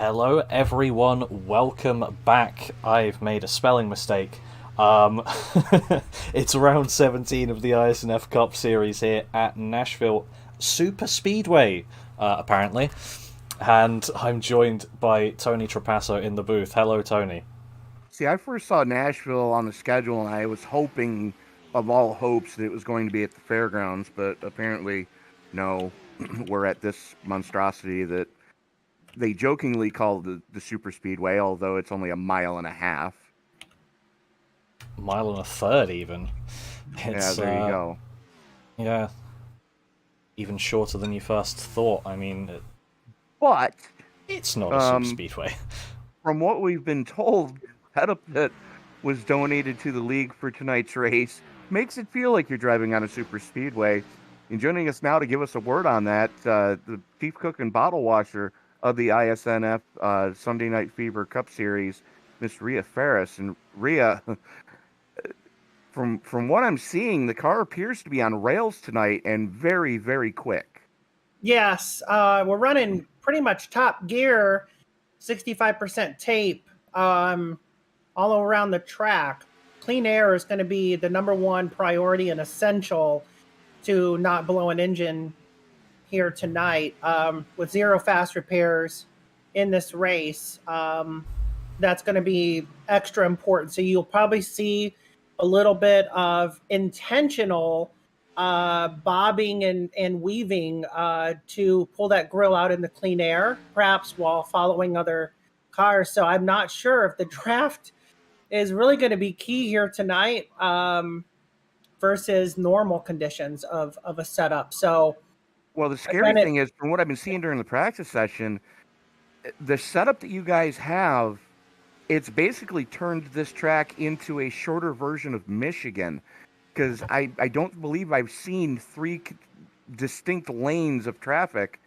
Hello, everyone. Welcome back. I've made a spelling mistake. It's round 17 of the iSNF Cup Series here at Nashville Superspeedway, apparently. And I'm joined by Tony Trapasso in the booth. Hello, Tony. See, I first saw Nashville on the schedule, and I was hoping, of all hopes, that it was going to be at the fairgrounds. But apparently, no, we're at this monstrosity that they jokingly call the Super Speedway, although it's only a mile and a half. Mile and a third, even. Yeah, It's, there you go. yeah, even shorter than you first thought. I mean, But it's not a super um, speedway. from what we've been told, pedal that was donated to the league for tonight's race makes it feel like you're driving on a super speedway. And joining us now to give us a word on that, the chief cook and bottle washer of the ISNF Sunday Night Fever Cup Series, Miss Rhea Ferris. And Rhea, from what I'm seeing, the car appears to be on rails tonight and very, very quick. Yes, we're running pretty much top gear, 65% tape, all around the track. Clean air is going to be the number one priority and essential to not blow an engine here tonight. With zero fast repairs in this race, that's going to be extra important. So you'll probably see a little bit of intentional bobbing and weaving to pull that grill out in the clean air, perhaps while following other cars. So I'm not sure if the draft is really going to be key here tonight versus normal conditions of a setup. So Well, the scary granted, thing is, from what I've been seeing during the practice session, the setup that you guys have, it's basically turned this track into a shorter version of Michigan, because I don't believe I've seen three distinct lanes of traffic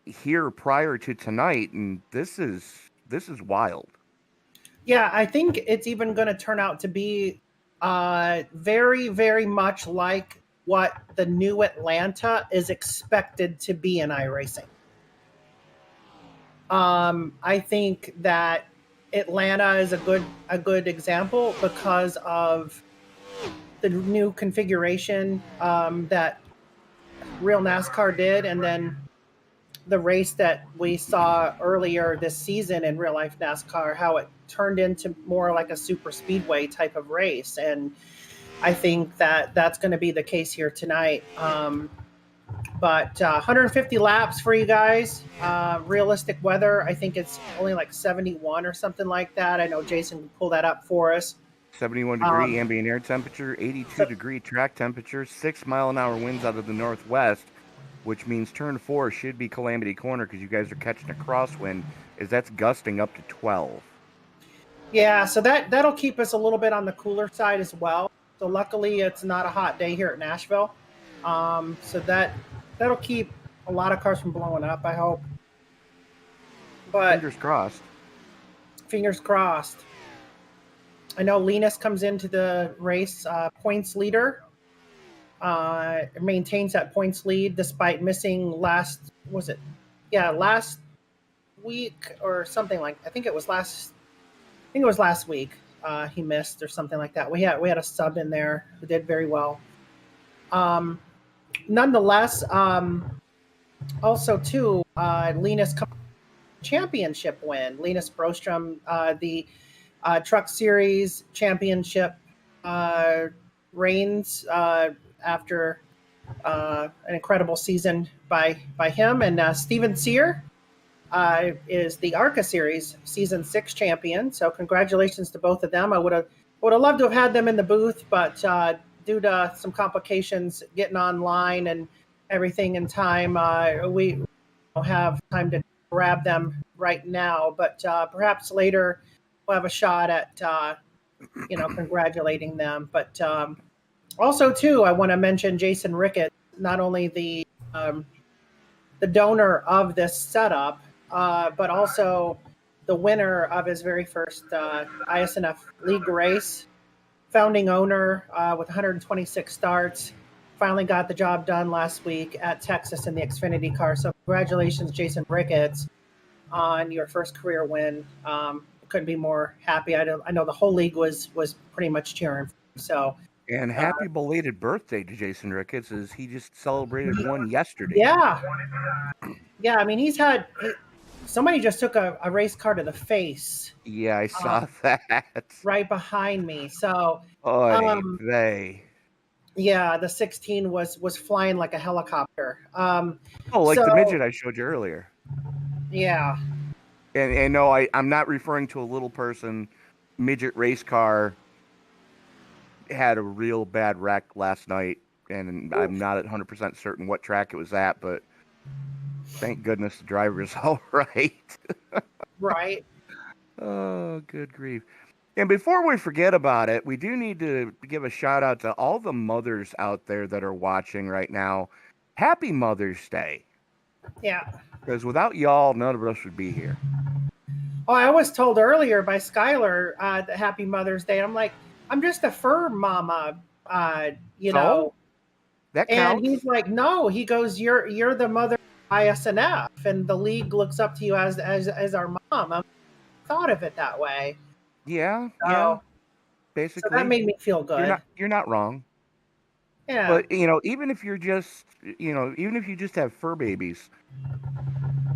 here prior to tonight, and this is wild. yeah, I think it's even going to turn out to be very, very much like what the new Atlanta is expected to be in iRacing. I think that Atlanta is a good example because of the new configuration that real NASCAR did, and then the race that we saw earlier this season in real life NASCAR, how it turned into more like a super speedway type of race. And I think that that's going to be the case here tonight. But 150 laps for you guys. Realistic weather, I think it's only like 71 or something like that. I know Jason can pull that up for us. 71 degree Um, ambient air temperature, 82 so, degree track temperature, 6 mile an hour winds out of the northwest, which means turn four should be Calamity Corner because you guys are catching a crosswind, as that's gusting up to 12. yeah, so that'll keep us a little bit on the cooler side as well. So luckily, it's not a hot day here at Nashville. So that'll keep a lot of cars from blowing up, I hope. But Fingers crossed. fingers crossed. I know Linus comes into the race points leader. Maintains that points lead despite missing last week or something like. I think it was last week. He missed or something like that. We had a sub in there who did very well. Nonetheless, also too, Linus championship win. Linus Brostrom, the Truck Series championship reigns after an incredible season by him. And Steven Sear is the ARCA Series Season 6 champion. So congratulations to both of them. I would have loved to have had them in the booth, but due to some complications getting online and everything in time, we don't have time to grab them right now. But perhaps later we'll have a shot at congratulating them. But also too, I want to mention Jason Ricketts, not only the donor of this setup, but also the winner of his very first ISNF League race, founding owner with 126 starts. Finally got the job done last week at Texas in the Xfinity car. So congratulations, Jason Ricketts. on your first career win. Couldn't be more happy. I know the whole league was pretty much cheering for you. So And happy belated birthday to Jason Ricketts, as he just celebrated one yesterday. yeah, yeah. I mean, somebody just took a race car to the face. Yeah, I saw that. Right behind me. So, Oy um, vey. yeah, the 16 was flying like a helicopter. Oh, like the So midget I showed you earlier. yeah, And no, I'm not referring to a little person. Midget race car had a real bad wreck last night, and I'm not 100% certain what track it was at, but thank goodness the driver is all right. right. Oh, good grief. And before we forget about it, we do need to give a shout out to all the mothers out there that are watching right now. Happy Mother's Day. Yeah. Because without y'all, none of us would be here. Oh, I was told earlier by Skylar that Happy Mother's Day. I'm like, I'm just a fur mama, you So, know. that And counts. he's like, no. He goes, you're the mother of iSNF, and the league looks up to you as our mom. I thought of it that way. Yeah, So, so that basically. made me feel good. You're not wrong. Yeah. But, even if you're just, even if you just have fur babies,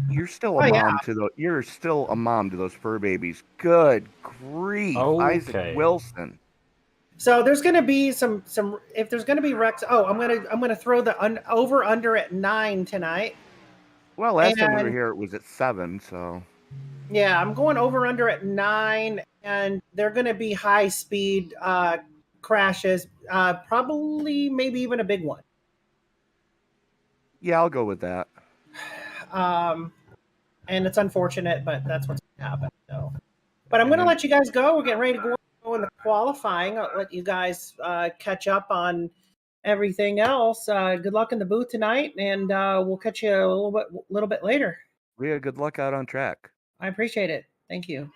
you're still a Oh yeah. mom you're still a mom to those fur babies. Good grief. Isaac Okay. Wilson. So there's going to be some if there's going to be wrecks. Oh, I'm gonna throw the over under at 9 tonight. Well, last time we were And here, it was at 7, so. yeah, I'm going over under at 9, and they're going to be high speed crashes, probably maybe even a big one. Yeah, I'll go with that. And it's unfortunate, but that's what's going to happen. So, but I'm And going to then- let you guys go. We're getting ready to go in the qualifying. I'll let you guys catch up on everything else. Good luck in the booth tonight, and we'll catch you a little bit later. Rhea, good luck out on track. I appreciate it. Thank you.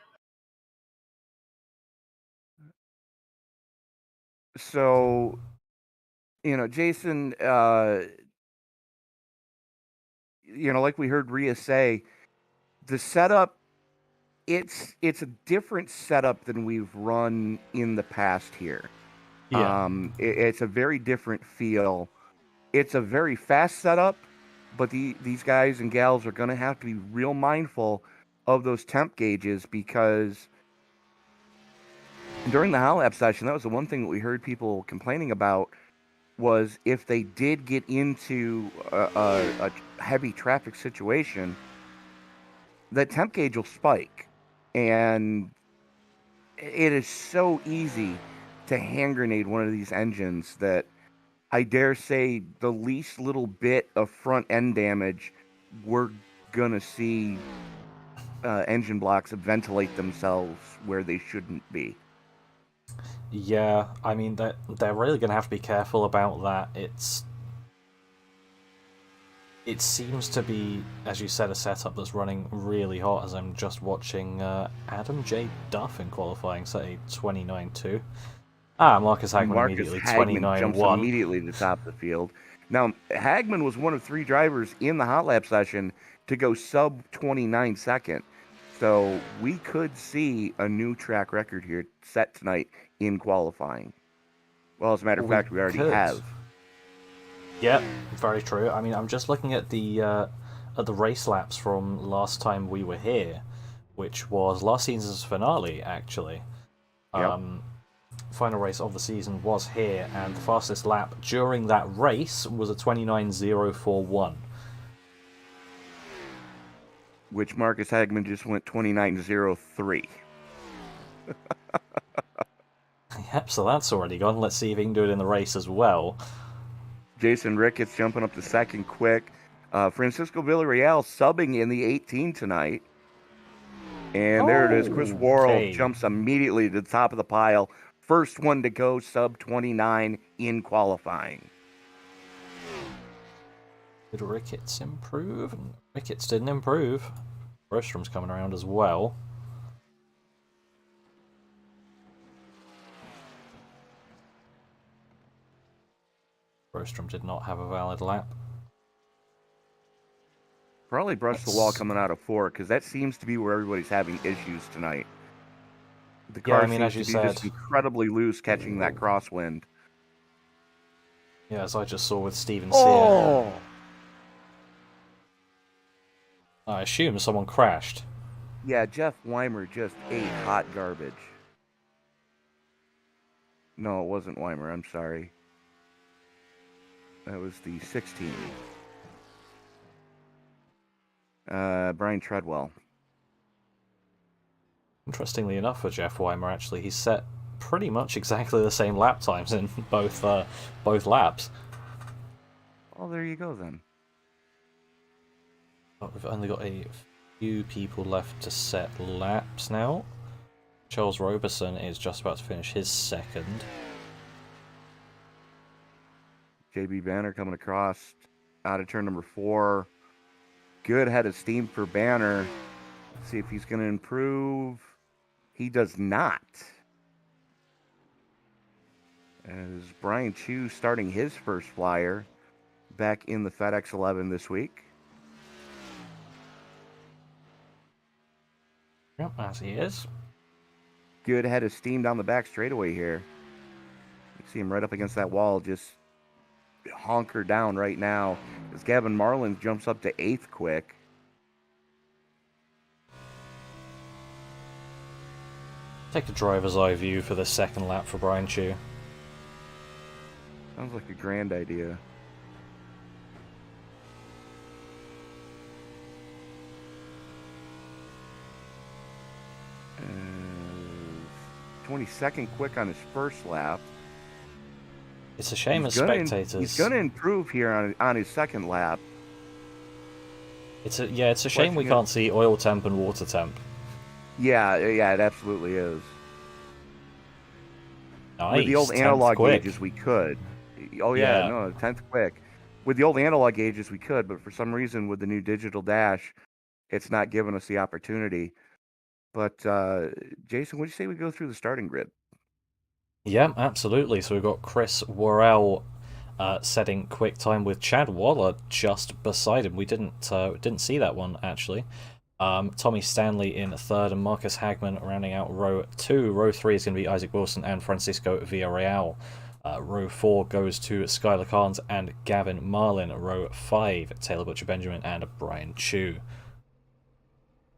So, Jason, like we heard Rhea say, the setup, it's a different setup than we've run in the past here. Yeah. It's a very different feel. It's a very fast setup, but these guys and gals are going to have to be real mindful of those temp gauges, because during the hot lap session, that was the one thing that we heard people complaining about, was if they did get into a heavy traffic situation, that temp gauge will spike. And it is so easy to hand grenade one of these engines that I dare say the least little bit of front end damage, we're going to see engine blocks ventilate themselves where they shouldn't be. Yeah, I mean, they're really going to have to be careful about that. It seems to be, as you said, a setup that's running really hot, as I'm just watching Adam J. Duff in qualifying set a 29.2. Marcus Hagman Marcus immediately Hagman jumps 29.1. immediately to the top of the field. Now, Hagman was one of 3 drivers in the hot lap session to go sub 29 second. So we could see a new track record here set tonight in qualifying. Well, as a matter of fact, we already have. Yeah, very true. I mean, I'm just looking at the race laps from last time we were here, which was last season's finale, actually. Yep. Final race of the season was here, and the fastest lap during that race was a 29.041. Which Marcus Hagman just went 29.03. Yep, so that's already gone. Let's see if he can do it in the race as well. Jason Ricketts jumping up to second quick. Francisco Villarreal subbing in the 18 tonight. And there it is. Chris Worrell jumps immediately to the top of the pile. First one to go sub 29 in qualifying. Did Ricketts improve? Ricketts didn't improve. Brostrom's coming around as well. Brostrom did not have a valid lap. Probably brush the wall coming out of 4, because that seems to be where everybody's having issues tonight. The Yeah, car I mean, as seems you to be said, just incredibly loose catching that crosswind. yeah, as I just saw with Steven Sear, Oh! I assume someone crashed. Yeah, Jeff Weimer just ate hot garbage. No, it wasn't Weimer. I'm sorry. That was the 16. Brian Treadwell. Interestingly enough, for Jeff Weimer, actually, he set pretty much exactly the same lap times in both laps. Oh, there you go then. But we've only got a few people left to set laps now. Charles Roberson is just about to finish his second. JB Banner coming across out of turn number 4. Good head of steam for Banner. Let's see if he's going to improve. He does not. As Brian Chu starting his first flyer back in the FedEx 11 this week. Yep, as he is. Good head of steam down the back straightaway here. You see him right up against that wall, just honker down right now as Gavin Marlin jumps up to 8th quick. Take a driver's eye view for the second lap for Brian Chu. Sounds like a grand idea. Uh, 22nd quick on his first lap. It's a shame as spectators. He's going to improve here on his second lap. It's a shame we can't see oil temp and water temp. Yeah, it absolutely is. Nice. With the old analog gauges, we could. Oh, yeah, no, 10th quick. With the old analog gauges, we could, but for some reason, with the new digital dash, it's not giving us the opportunity. But, Jason, what do you say we go through the starting grid? Yeah, absolutely. So we've got Chris Worrell setting quick time with Chad Waller just beside him. We didn't see that one, actually. Tommy Stanley in third and Marcus Hagman rounding out row 2. Row 3 is going to be Isaac Wilson and Francisco Villarreal. Row 4 goes to Skylar Carnes and Gavin Marlin. Row 5, Taylor Butcher Benjamin and Brian Chu.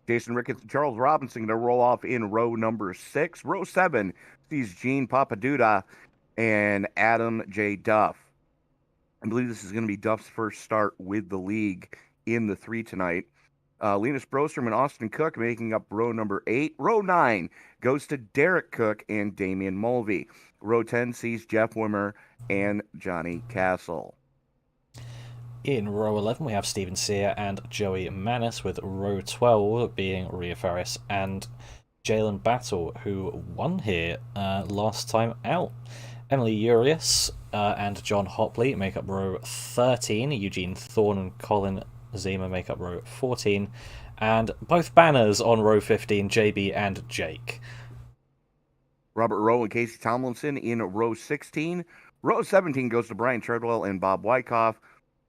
Jason Ricketts and Charles Robinson going to roll off in row number 6. Row 7 sees Gene Papaduda and Adam J. Duff. I believe this is going to be Duff's first start with the league in the 3 tonight. Linus Brostrom and Austin Cook making up row number 8. Row 9 goes to Derek Cook and Damian Mulvey. Row 10 sees Jeff Wimmer and Johnny Castle. In row 11, we have Steven Sear and Joey Manis, with row 12 being Rhea Ferris and Jalen Battle, who won here last time out. Emily Urias and John Hopley make up row 13. Eugene Thorne and Colin Zima make up row 14. And both banners on row 15, JB and Jake. Robert Rowe and Casey Tomlinson in row 16. Row 17 goes to Brian Treadwell and Bob Wyckoff.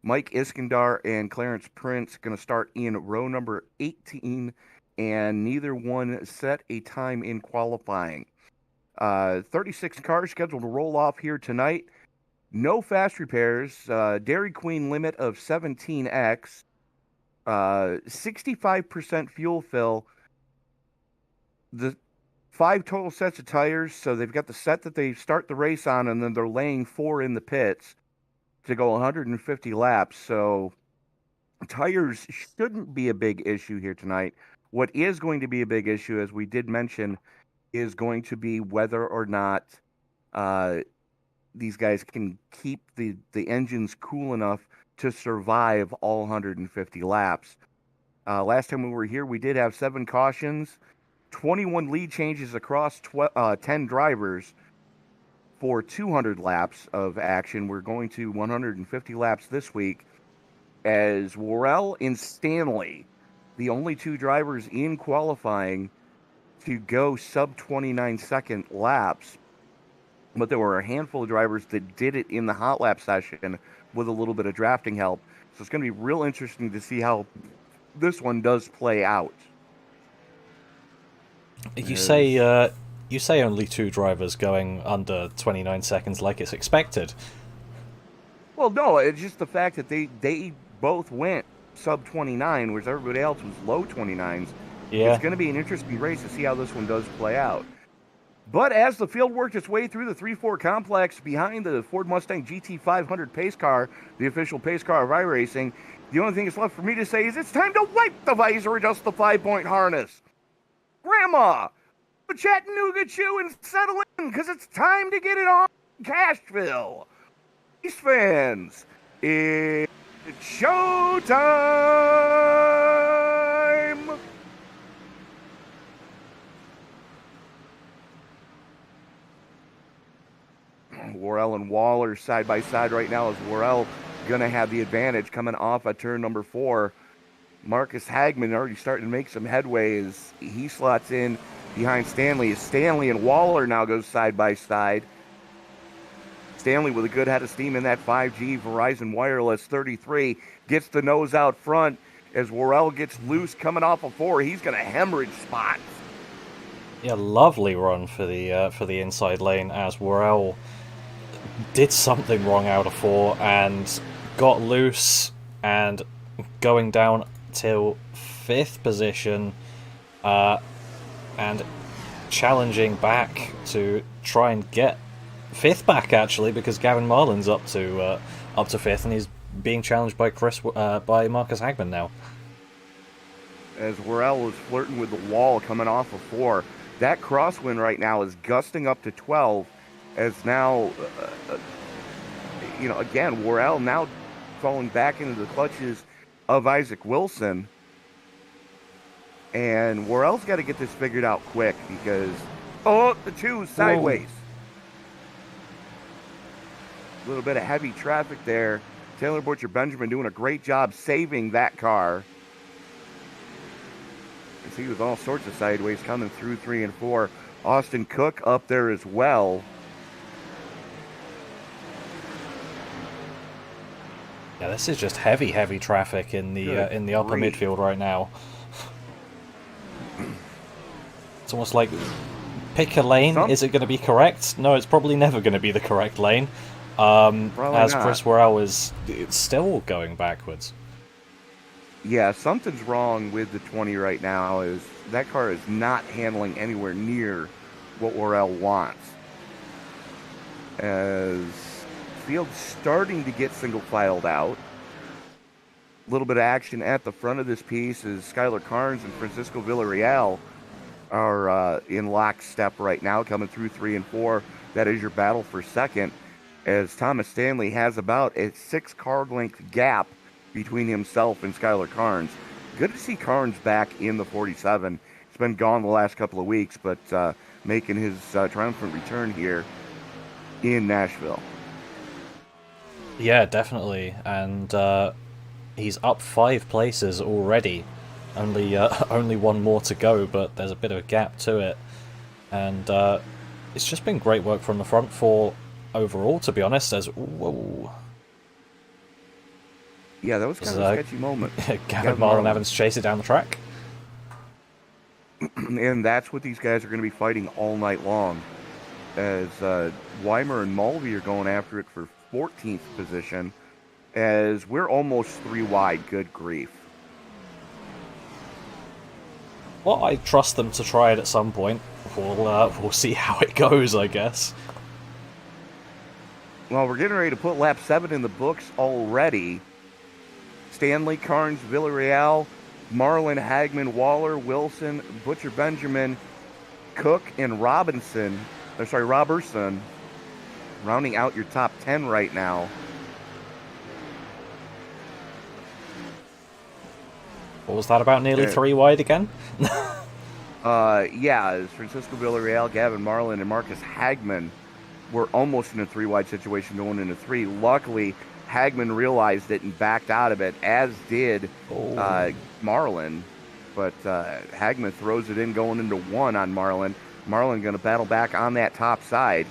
Mike Iskandar and Clarence Prince going to start in row number 18, and neither one set a time in qualifying. 36 cars scheduled to roll off here tonight. No fast repairs. Dairy Queen limit of 17x. 65% fuel fill. The 5 total sets of tires, so they've got the set that they start the race on, and then they're laying 4 in the pits to go 150 laps. So tires shouldn't be a big issue here tonight. What is going to be a big issue, as we did mention, is going to be whether or not these guys can keep the engines cool enough to survive all 150 laps. Last time we were here, we did have 7 cautions, 21 lead changes across 10 drivers for 200 laps of action. We're going to 150 laps this week, as Worrell and Stanley, the only 2 drivers in qualifying to go sub 29-second laps. But there were a handful of drivers that did it in the hot lap session with a little bit of drafting help. So it's going to be real interesting to see how this one does play out. You say only 2 drivers going under 29 seconds like it's expected. Well, no, it's just the fact that they both went sub 29, whereas everybody else was low 29s. Yeah. It's going to be an interesting race to see how this one does play out. But as the field worked its way through the 3-4 complex behind the Ford Mustang GT500 pace car, the official pace car of iRacing, the only thing that's left for me to say is it's time to wipe the visor, adjust the 5-point harness. Grandma, put Chattanooga chew and settle in, because it's time to get it on Cashville. These fans, it's showtime! Worrell and Waller side by side right now, as Worrell going to have the advantage coming off at turn number 4. Marcus Hagman already starting to make some headway as he slots in behind Stanley. As Stanley and Waller now go side by side. Stanley with a good head of steam in that 5G Verizon Wireless 33 gets the nose out front as Worrell gets loose coming off of 4. He's going to hemorrhage spots. Yeah, lovely run for the inside lane as Worrell did something wrong out of 4 and got loose and going down till 5th position and challenging back to try and get 5th back, actually, because Gavin Marlin's up to 5th and he's being challenged by by Marcus Hagman now. As Worrell was flirting with the wall coming off of 4. That crosswind right now is gusting up to 12 as now, again, Worrell now falling back into the clutches of Isaac Wilson. And Worrell's got to get this figured out quick because, the 2 sideways. A little bit of heavy traffic there. Taylor Butcher Benjamin doing a great job saving that car. He was all sorts of sideways coming through 3 and 4. Austin Cook up there as well. Yeah, this is just heavy traffic in the upper midfield right now. It's almost like pick a lane. Is it going to be correct? No, it's probably never going to be the correct lane. As not. Chris Worrell is still going backwards. Yeah, something's wrong with the 20 right now. Is that car is not handling anywhere near what Worrell wants. As field's starting to get single filed out. A little bit of action at the front of this piece as Skylar Carnes and Francisco Villarreal are in lockstep right now, coming through 3 and 4. That is your battle for second, as Thomas Stanley has about a 6 car length gap between himself and Skylar Carnes. Good to see Carnes back in the 47. He's been gone the last couple of weeks, but making his triumphant return here in Nashville. Yeah, definitely, and he's up 5 places already. Only one more to go, but there's a bit of a gap to it, and it's just been great work from the front 4 overall, to be honest. Whoa. Yeah, that was kind of a sketchy moment. Gavin Marlin having to chase it down the track. And that's what these guys are going to be fighting all night long. As Weimer and Mulvey are going after it for 14th position. As we're almost 3 wide. Good grief. Well, I trust them to try it at some point. We'll see how it goes, I guess. Well, we're getting ready to put lap 7 in the books already. Stanley, Carnes, Villarreal, Marlin, Hagman, Waller, Wilson, Butcher Benjamin, Cook, and Robertson, rounding out your top 10 right now. What was that about? Nearly 3 wide again? Yeah, it's Francisco Villarreal, Gavin Marlin, and Marcus Hagman were almost in a 3 wide situation going into 3. Luckily, Hagman realized it and backed out of it, as did Marlin. But Hagman throws it in going into 1 on Marlin. Marlin going to battle back on that top side.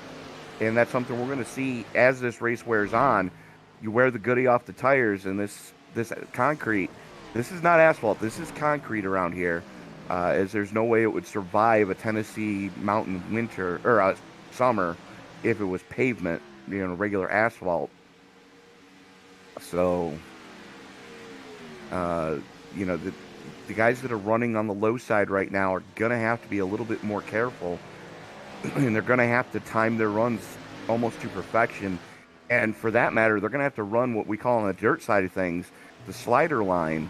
And that's something we're going to see as this race wears on. You wear the goodie off the tires, and this concrete This is not asphalt. This is concrete around here, as there's no way it would survive a Tennessee mountain winter or summer if it was pavement, regular asphalt. So, the guys that are running on the low side right now are going to have to be a little bit more careful, and they're going to have to time their runs almost to perfection. And for that matter, they're going to have to run what we call on the dirt side of things, the slider line,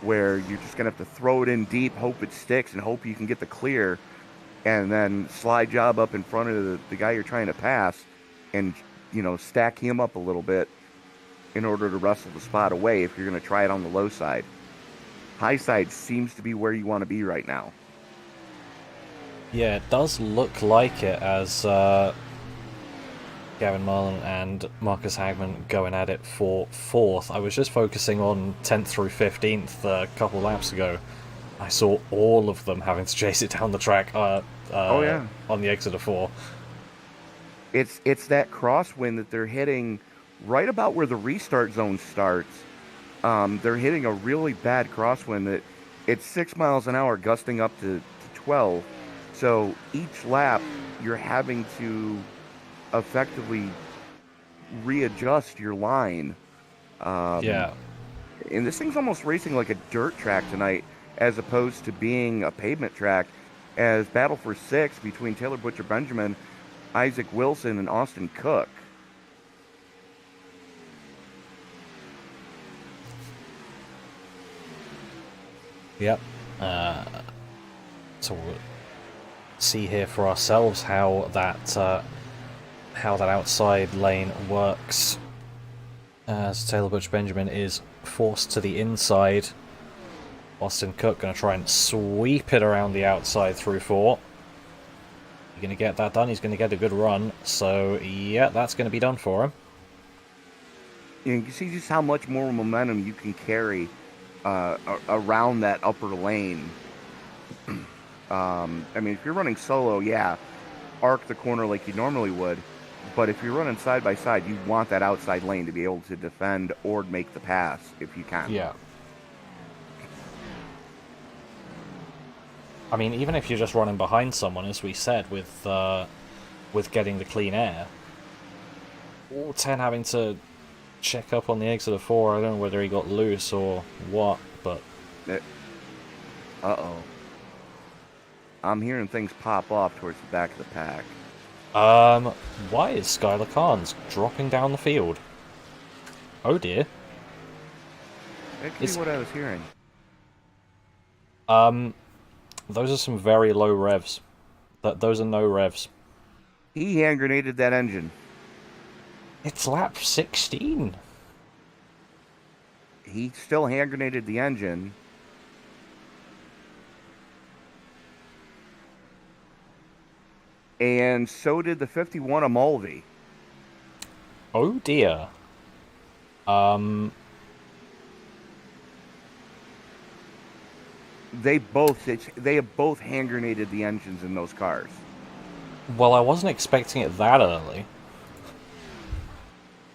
where you're just going to have to throw it in deep, hope it sticks, and hope you can get the clear, and then slide job up in front of the guy you're trying to pass and, stack him up a little bit in order to wrestle the spot away if you're going to try it on the low side. High side seems to be where you want to be right now. Yeah, it does look like it, as Gavin Marlin and Marcus Hagman going at it for 4th. I was just focusing on 10th through 15th a couple laps ago. I saw all of them having to chase it down the track on the exit of 4. It's that crosswind that they're hitting right about where the restart zone starts. They're hitting a really bad crosswind that it's 6 miles an hour gusting up to 12. So each lap you're having to effectively readjust your line. Yeah. And this thing's almost racing like a dirt track tonight as opposed to being a pavement track, as battle for 6 between Taylor Butcher Benjamin, Isaac Wilson, and Austin Cook. Yep. So we'll see here for ourselves how that outside lane works, as Taylor Butcher Benjamin is forced to the inside. Austin Cook going to try and sweep it around the outside through 4. He's going to get that done. He's going to get a good run. So, yeah, that's going to be done for him. You can see just how much more momentum you can carry around that upper lane. If you're running solo, arc the corner like you normally would. But if you're running side by side, you want that outside lane to be able to defend or make the pass if you can. Yeah. Even if you're just running behind someone, as we said, with getting the clean air, or 10 having to check up on the exit of 4, I don't know whether he got loose or what, but... Uh-oh. I'm hearing things pop off towards the back of the pack. Why is Skylar Carnes dropping down the field? Oh dear. That could be what I was hearing. Those are some very low revs. Those are no revs. He hand grenaded that engine. It's lap 16. He still hand grenaded the engine. And so did the 51 of Mulvey. Oh dear. They have both hand grenaded the engines in those cars. Well, I wasn't expecting it that early.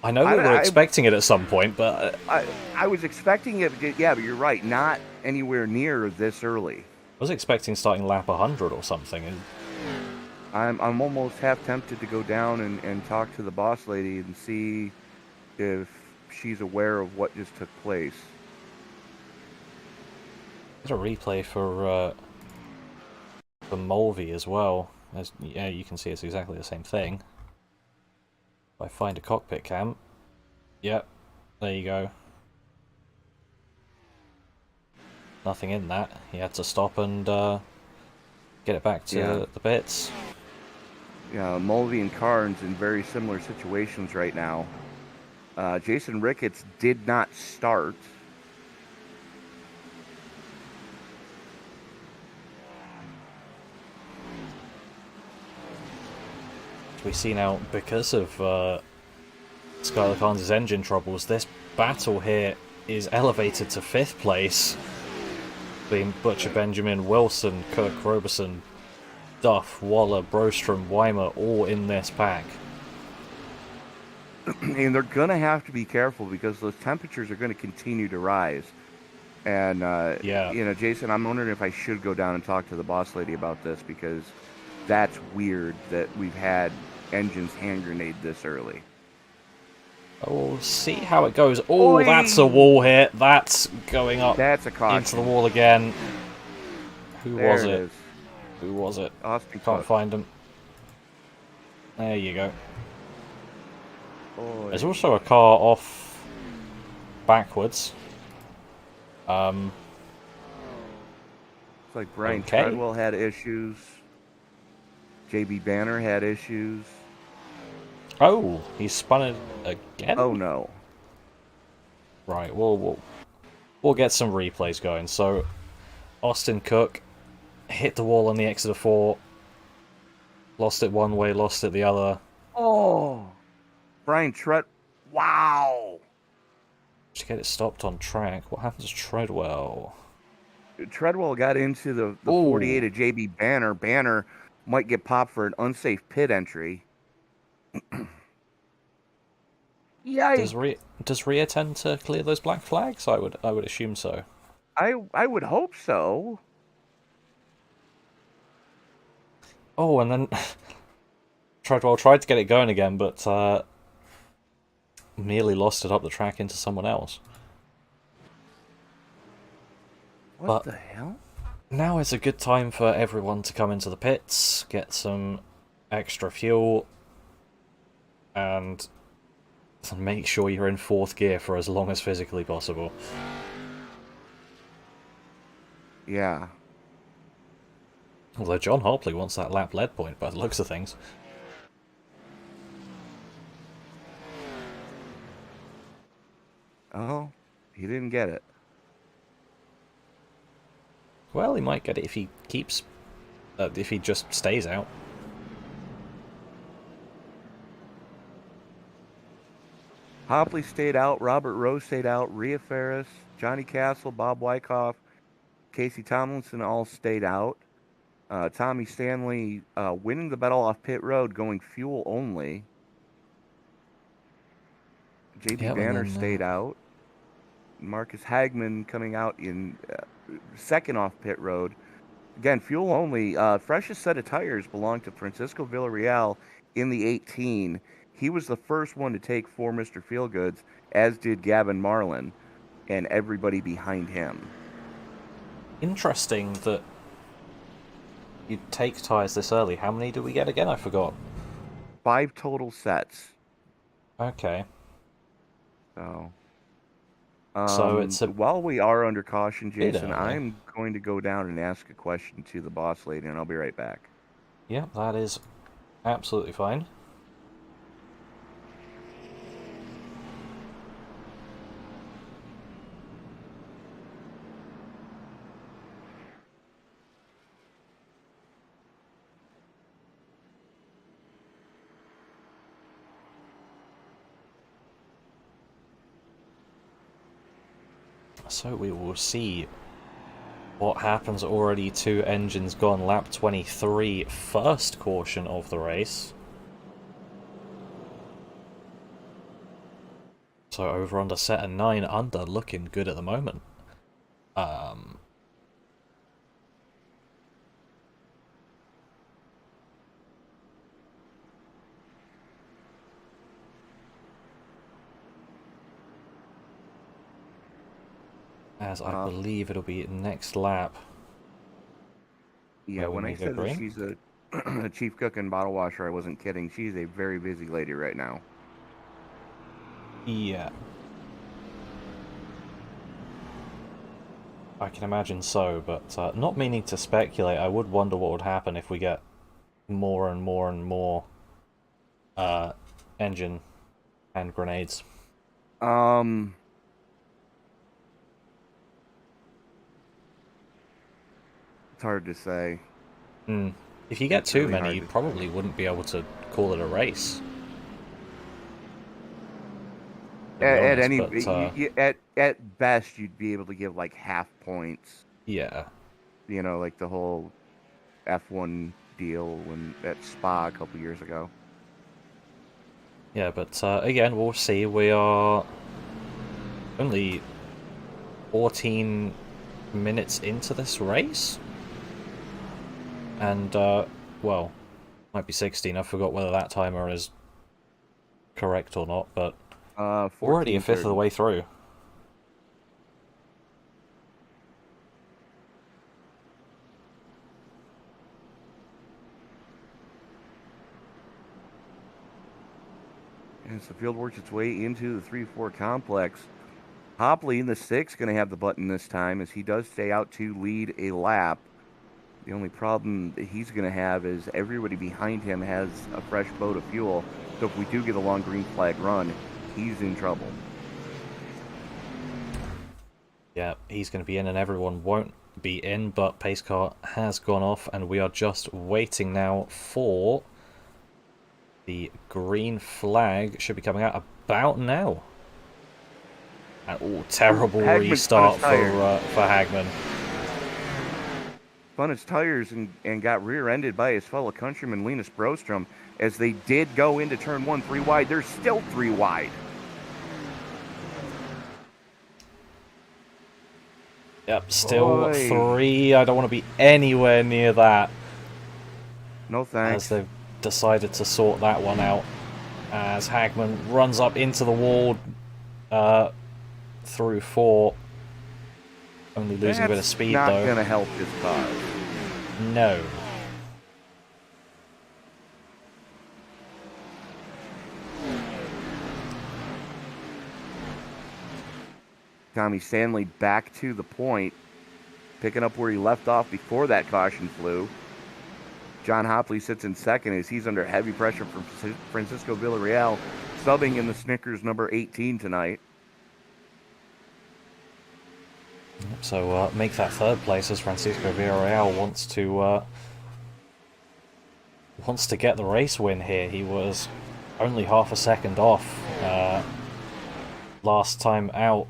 I know we were expecting it at some point, but... I was expecting it, yeah, but you're right, not anywhere near this early. I was expecting starting lap 100 or something. I'm almost half tempted to go down and talk to the boss lady and see if she's aware of what just took place. There's a replay for Mulvey as well. Yeah, you can see it's exactly the same thing. If I find a cockpit cam, yep, there you go. Nothing in that. He had to stop and get it back to the bits. Yeah, Mulvey and Carnes in very similar situations right now. Jason Ricketts did not start. We see now, because of Skylar Carnes' engine troubles, this battle here is elevated to 5th place, being Butcher Benjamin, Wilson, Cook, Roberson, Duff, Waller, Brostrom, Weimer, all in this pack. And they're going to have to be careful because those temperatures are going to continue to rise. And Yeah. you know, Jason, I'm wondering if I should go down and talk to the boss lady about this, because that's weird that we've had engines hand grenade this early. Oh, we'll see how it goes. Oh, Oi! that's a wall hit. That's going up That's a caution. into the wall again. Who There was it it? is. Who was it? Austin Can't Cook. find him. There you go. Oi. There's also a car off backwards. It's like Brian Okay. Treadwell had issues. JB Banner had issues. Oh, he spun it again. Oh no. Right, we'll get some replays going. So, Austin Cook hit the wall on the exit of 4. Lost it one way, lost it the other. Oh. Brian Wow. To get it stopped on track. What happens to Treadwell? Treadwell got into the Ooh. 48 of JB Banner. Banner might get popped for an unsafe pit entry. Yikes. Does Rhea tend to clear those black flags? I would assume so. I would hope so. Oh, and then Treadwell tried to get it going again, but merely lost it up the track into someone else. What the hell? Now is a good time for everyone to come into the pits, get some extra fuel, and make sure you're in 4th gear for as long as physically possible. Yeah. Although John Hopley wants that lap lead point by the looks of things. Oh, he didn't get it. Well, he might get it if he keeps... if he just stays out. Hopley stayed out. Robert Rose stayed out. Rhea Ferris, Johnny Castle, Bob Wyckoff, Casey Tomlinson all stayed out. Tommy Stanley winning the battle off pit road, going fuel only. JB Banner stayed out. Marcus Hagman coming out in second off pit road. Again, fuel only. Freshest set of tires belonged to Francisco Villarreal in the 18. He was the first one to take for Mr. Feelgoods, as did Gavin Marlin, and everybody behind him. Interesting that you take tires this early. How many do we get again? I forgot. 5 total sets. Okay. So it's a... while we are under caution, Jason, early. I'm going to go down and ask a question to the boss lady, and I'll be right back. Yeah, that is absolutely fine. So we will see what happens. Already 2 engines gone. Lap 23, first caution of the race. So over under set and 9 under, looking good at the moment. As I believe it'll be next lap. Yeah, when I said that she's a chief cook and bottle washer, I wasn't kidding. She's a very busy lady right now. Yeah. I can imagine so, but not meaning to speculate, I would wonder what would happen if we get more and more and more engine hand grenades. It's hard to say. If you get too really many, you probably wouldn't be able to call it a race. At best, you'd be able to give like half points. Yeah. You know, like the whole F1 deal when at Spa a couple years ago. Yeah, but again, we'll see. We are only 14 minutes into this race. And, well, might be 16. I forgot whether that timer is correct or not, but already a fifth of the way through. As the field works its way into the 3-4 complex, Hopley in the 6 going to have the button this time as he does stay out to lead a lap. The only problem that he's going to have is everybody behind him has a fresh boat of fuel. So if we do get a long green flag run, he's in trouble. Yeah, he's going to be in and everyone won't be in, but pace car has gone off and we are just waiting now for the green flag. Should be coming out about now. And, terrible restart for Hagman. Spun his tires and got rear-ended by his fellow countryman Linus Brostrom as they did go into turn 1 3 wide. They're still 3 wide. Yep, still 3. I don't want to be anywhere near that. No thanks. As they've decided to sort that one out. As Hagman runs up into the wall through 4. Only losing a bit of speed, though. Not going to help his cause. No. Tommy Stanley back to the point, picking up where he left off before that caution flew. John Hopley sits in second as he's under heavy pressure from Francisco Villarreal, subbing in the Snickers number 18 tonight. So make that third place as Francisco Villarreal wants to get the race win here. He was only half a second off last time out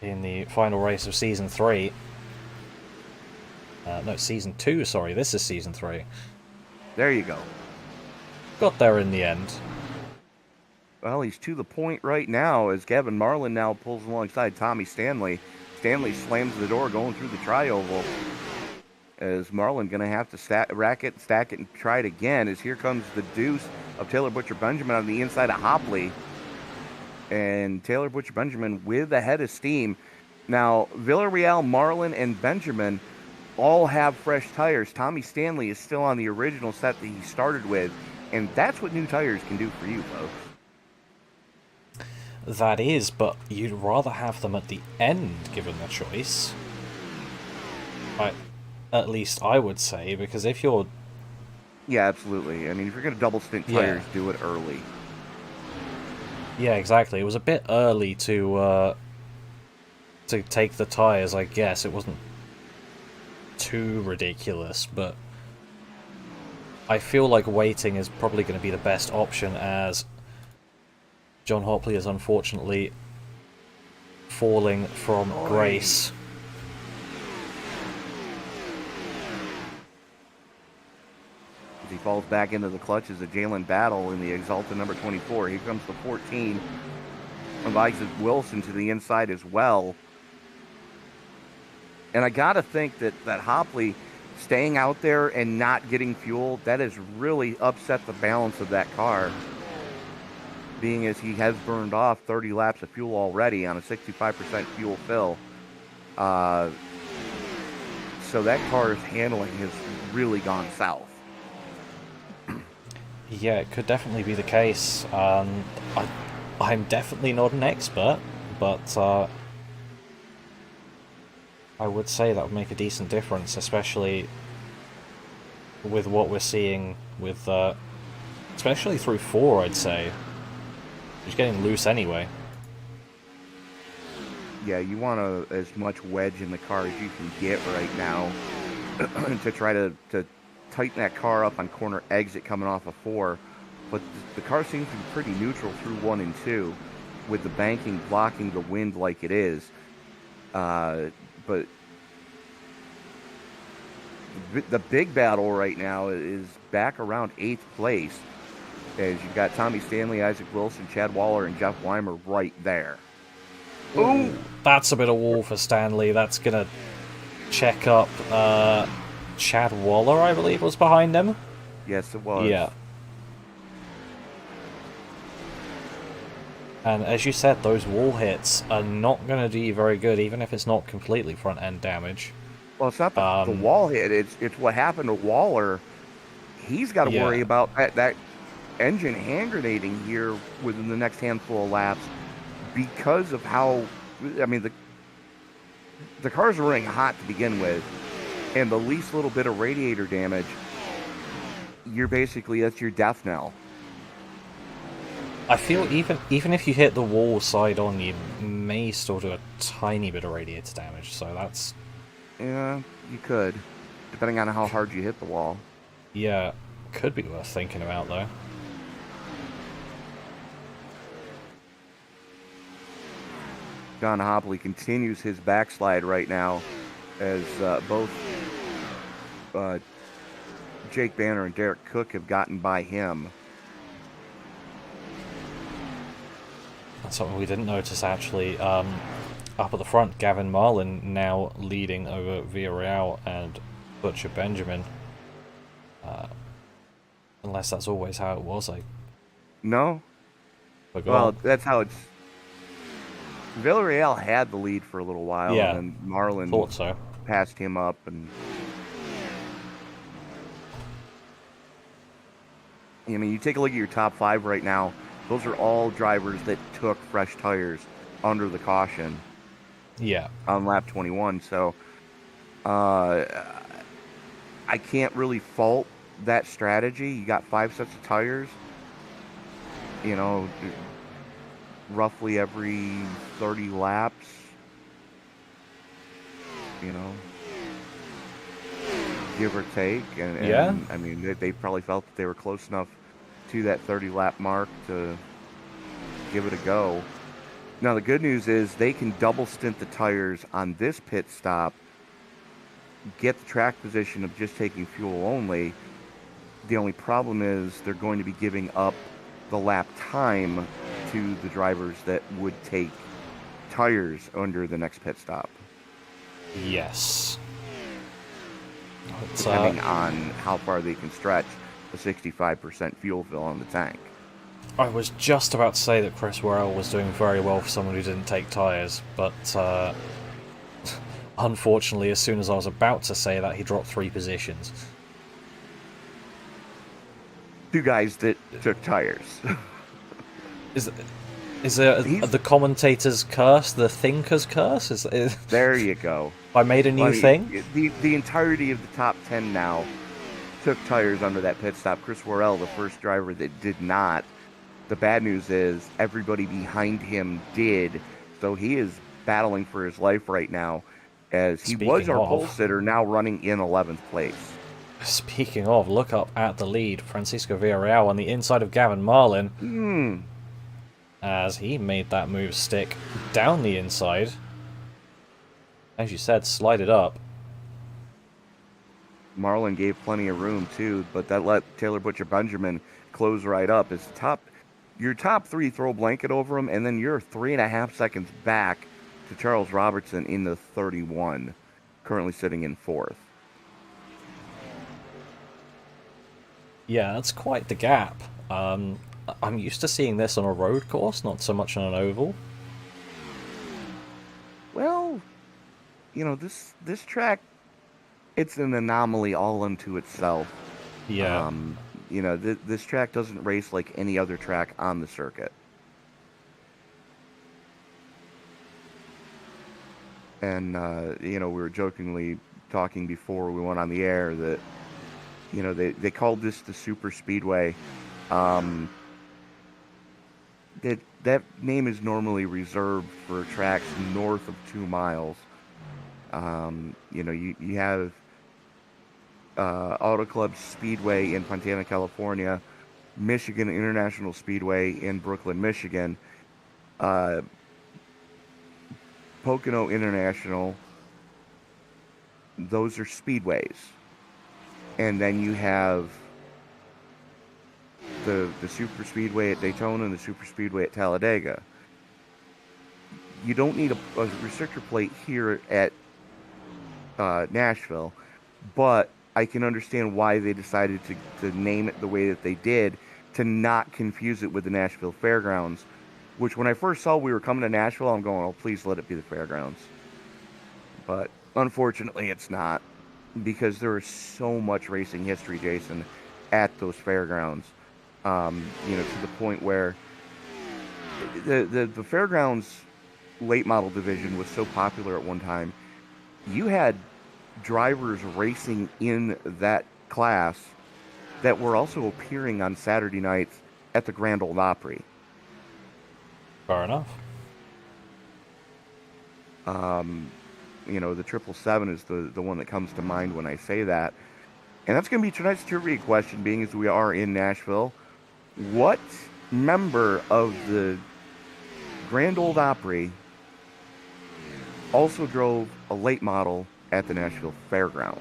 in the final race of Season 3. No, Season 2, sorry. This is Season 3. There you go. Got there in the end. Well, he's to the point right now as Gavin Marlin now pulls alongside Tommy Stanley. Stanley slams the door going through the tri-oval. As Marlin going to have to rack it, stack it, and try it again. As here comes the deuce of Taylor Butcher Benjamin on the inside of Hopley. And Taylor Butcher Benjamin with a head of steam. Now, Villarreal, Marlin, and Benjamin all have fresh tires. Tommy Stanley is still on the original set that he started with. And that's what new tires can do for you, folks. That is, but you'd rather have them at the end, given the choice. At least I would say, because if you're... Yeah, absolutely. I mean, if you're going to double stint tires, do it early. Yeah, exactly. It was a bit early to take the tires, I guess. It wasn't too ridiculous, but I feel like waiting is probably going to be the best option as John Hopley is unfortunately falling from grace. As he falls back into the clutches of Jalen Battle in the Exalta number 24. Here comes the 14 of Isaac Wilson to the inside as well. And I got to think that Hopley staying out there and not getting fuel, that has really upset the balance of that car. Being as he has burned off 30 laps of fuel already on a 65% fuel fill. So that car's handling has really gone south. Yeah, it could definitely be the case. I'm definitely not an expert, but I would say that would make a decent difference, especially with what we're seeing with, especially through 4, I'd say. He's getting loose anyway. Yeah, you want as much wedge in the car as you can get right now to try to tighten that car up on corner exit coming off of 4. But the car seems to be pretty neutral through 1 and 2 with the banking blocking the wind like it is. But the big battle right now is back around 8th place. As you've got Tommy Stanley, Isaac Wilson, Chad Waller, and Jeff Weimer right there. Ooh. That's a bit of wall for Stanley. That's going to check up Chad Waller, I believe, was behind him. Yes, it was. Yeah. And as you said, those wall hits are not going to do you very good, even if it's not completely front-end damage. Well, it's not the wall hit. It's what happened to Waller. He's got to worry about that engine hand grenading here within the next handful of laps because of how, I mean, the cars are running hot to begin with, and the least little bit of radiator damage, that's your death knell. I feel even if you hit the wall side on, you may still do a tiny bit of radiator damage, so that's... Yeah, you could, depending on how hard you hit the wall. Yeah, could be worth thinking about, though. John Hopley continues his backslide right now as both Jake Banner and Derek Cook have gotten by him. That's something we didn't notice, actually. Up at the front, Gavin Marlin now leading over Villarreal and Butcher Benjamin. Unless that's always how it was, No. forgot. Well, that's how it's... Villarreal had the lead for a little while, Yeah, and then Marlin thought so. passed him up. And I mean, you take a look at your top 5 right now. Those are all drivers that took fresh tires under the caution. Yeah. On lap 21. So I can't really fault that strategy. You got 5 sets of tires, you know, roughly every 30 laps, you know, give or take. And Yeah. I mean, they probably felt that they were close enough to that 30 lap mark to give it a go. Now, the good news is they can double stint the tires on this pit stop, get the track position of just taking fuel only. The only problem is they're going to be giving up the lap time to the drivers that would take tires under the next pit stop. Yes. Depending on how far they can stretch the 65% fuel fill on the tank. I was just about to say that Chris Worrell was doing very well for someone who didn't take tyres, but unfortunately, as soon as I was about to say that, he dropped 3 positions. 2 guys that took tires. Is there the commentator's curse, the thinker's curse? There you go. I made a new thing? The entirety of the top 10 now took tires under that pit stop. Chris Worrell, the first driver that did not. The bad news is everybody behind him did, so he is battling for his life right now, as he was our pole sitter, now running in 11th place. Speaking of, look up at the lead. Francisco Villarreal on the inside of Gavin Marlin. As he made that move stick down the inside. As you said, slide it up. Marlin gave plenty of room too, but that let Taylor Butcher Benjamin close right up. It's your top 3 throw a blanket over him, and then you're 3.5 seconds back to Charles Robertson in the 31, currently sitting in 4th. Yeah, that's quite the gap. I'm used to seeing this on a road course, not so much on an oval. Well, you know, this track, it's an anomaly all unto itself. Yeah. You know, this track doesn't race like any other track on the circuit. And, you know, we were jokingly talking before we went on the air that, you know, they called this the Superspeedway. That name is normally reserved for tracks north of 2 miles. You know, you have Auto Club Speedway in Fontana, California, Michigan International Speedway in Brooklyn, Michigan, Pocono International. Those are speedways. And then you have the Superspeedway at Daytona and the Superspeedway at Talladega. you don't need a restrictor plate here at Nashville, but I can understand why they decided to name it the way that they did to not confuse it with the Nashville Fairgrounds, which when I first saw we were coming to Nashville, I'm going, oh, please let it be the Fairgrounds. But unfortunately, it's not, because there is so much racing history, Jason, at those fairgrounds. To the point where the fairgrounds late model division was so popular at one time. You had drivers racing in that class that were also appearing on Saturday nights at the Grand Ole Opry. Fair enough. The 777 is the one that comes to mind when I say that. And that's going to be tonight's trivia question, being as we are in Nashville. What member of the Grand Ole Opry also drove a late model at the Nashville Fairgrounds?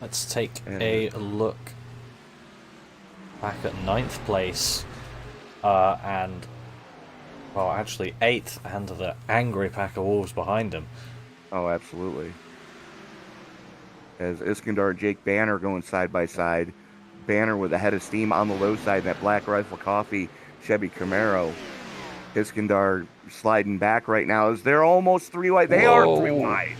Let's take a look back at 9th place, and, well, actually 8th, and the angry pack of wolves behind him. Oh, absolutely. As Iskandar and Jake Banner going side by side. Banner with a head of steam on the low side, that Black Rifle Coffee Chevy Camaro. Iskandar sliding back right now as they're almost 3 wide. They are 3 wide.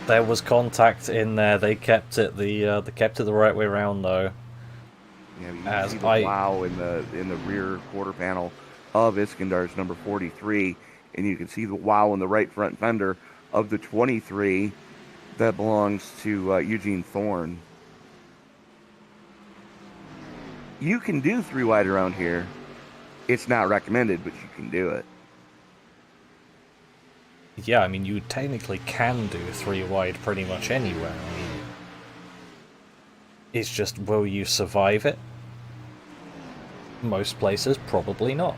There was contact in there. They kept it the right way around though. Yeah, you can see the wow in the rear quarter panel of Iskandar's number 43, and you can see the wow in the right front fender of the 23 that belongs to Eugene Thorne. You can do 3 wide around here. It's not recommended, but you can do it. Yeah, I mean, you technically can do 3 wide pretty much anywhere. I mean, it's just, will you survive it? Most places, probably not.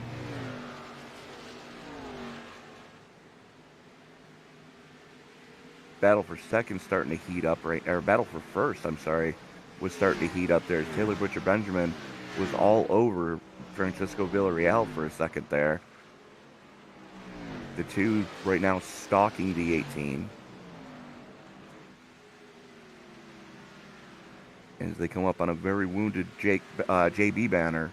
Battle for second starting to heat up battle for first, I'm sorry, was starting to heat up there. Taylor Butcher Benjamin was all over Francisco Villarreal for a second there. The 2 right now stalking the 18. As they come up on a very wounded JB Banner.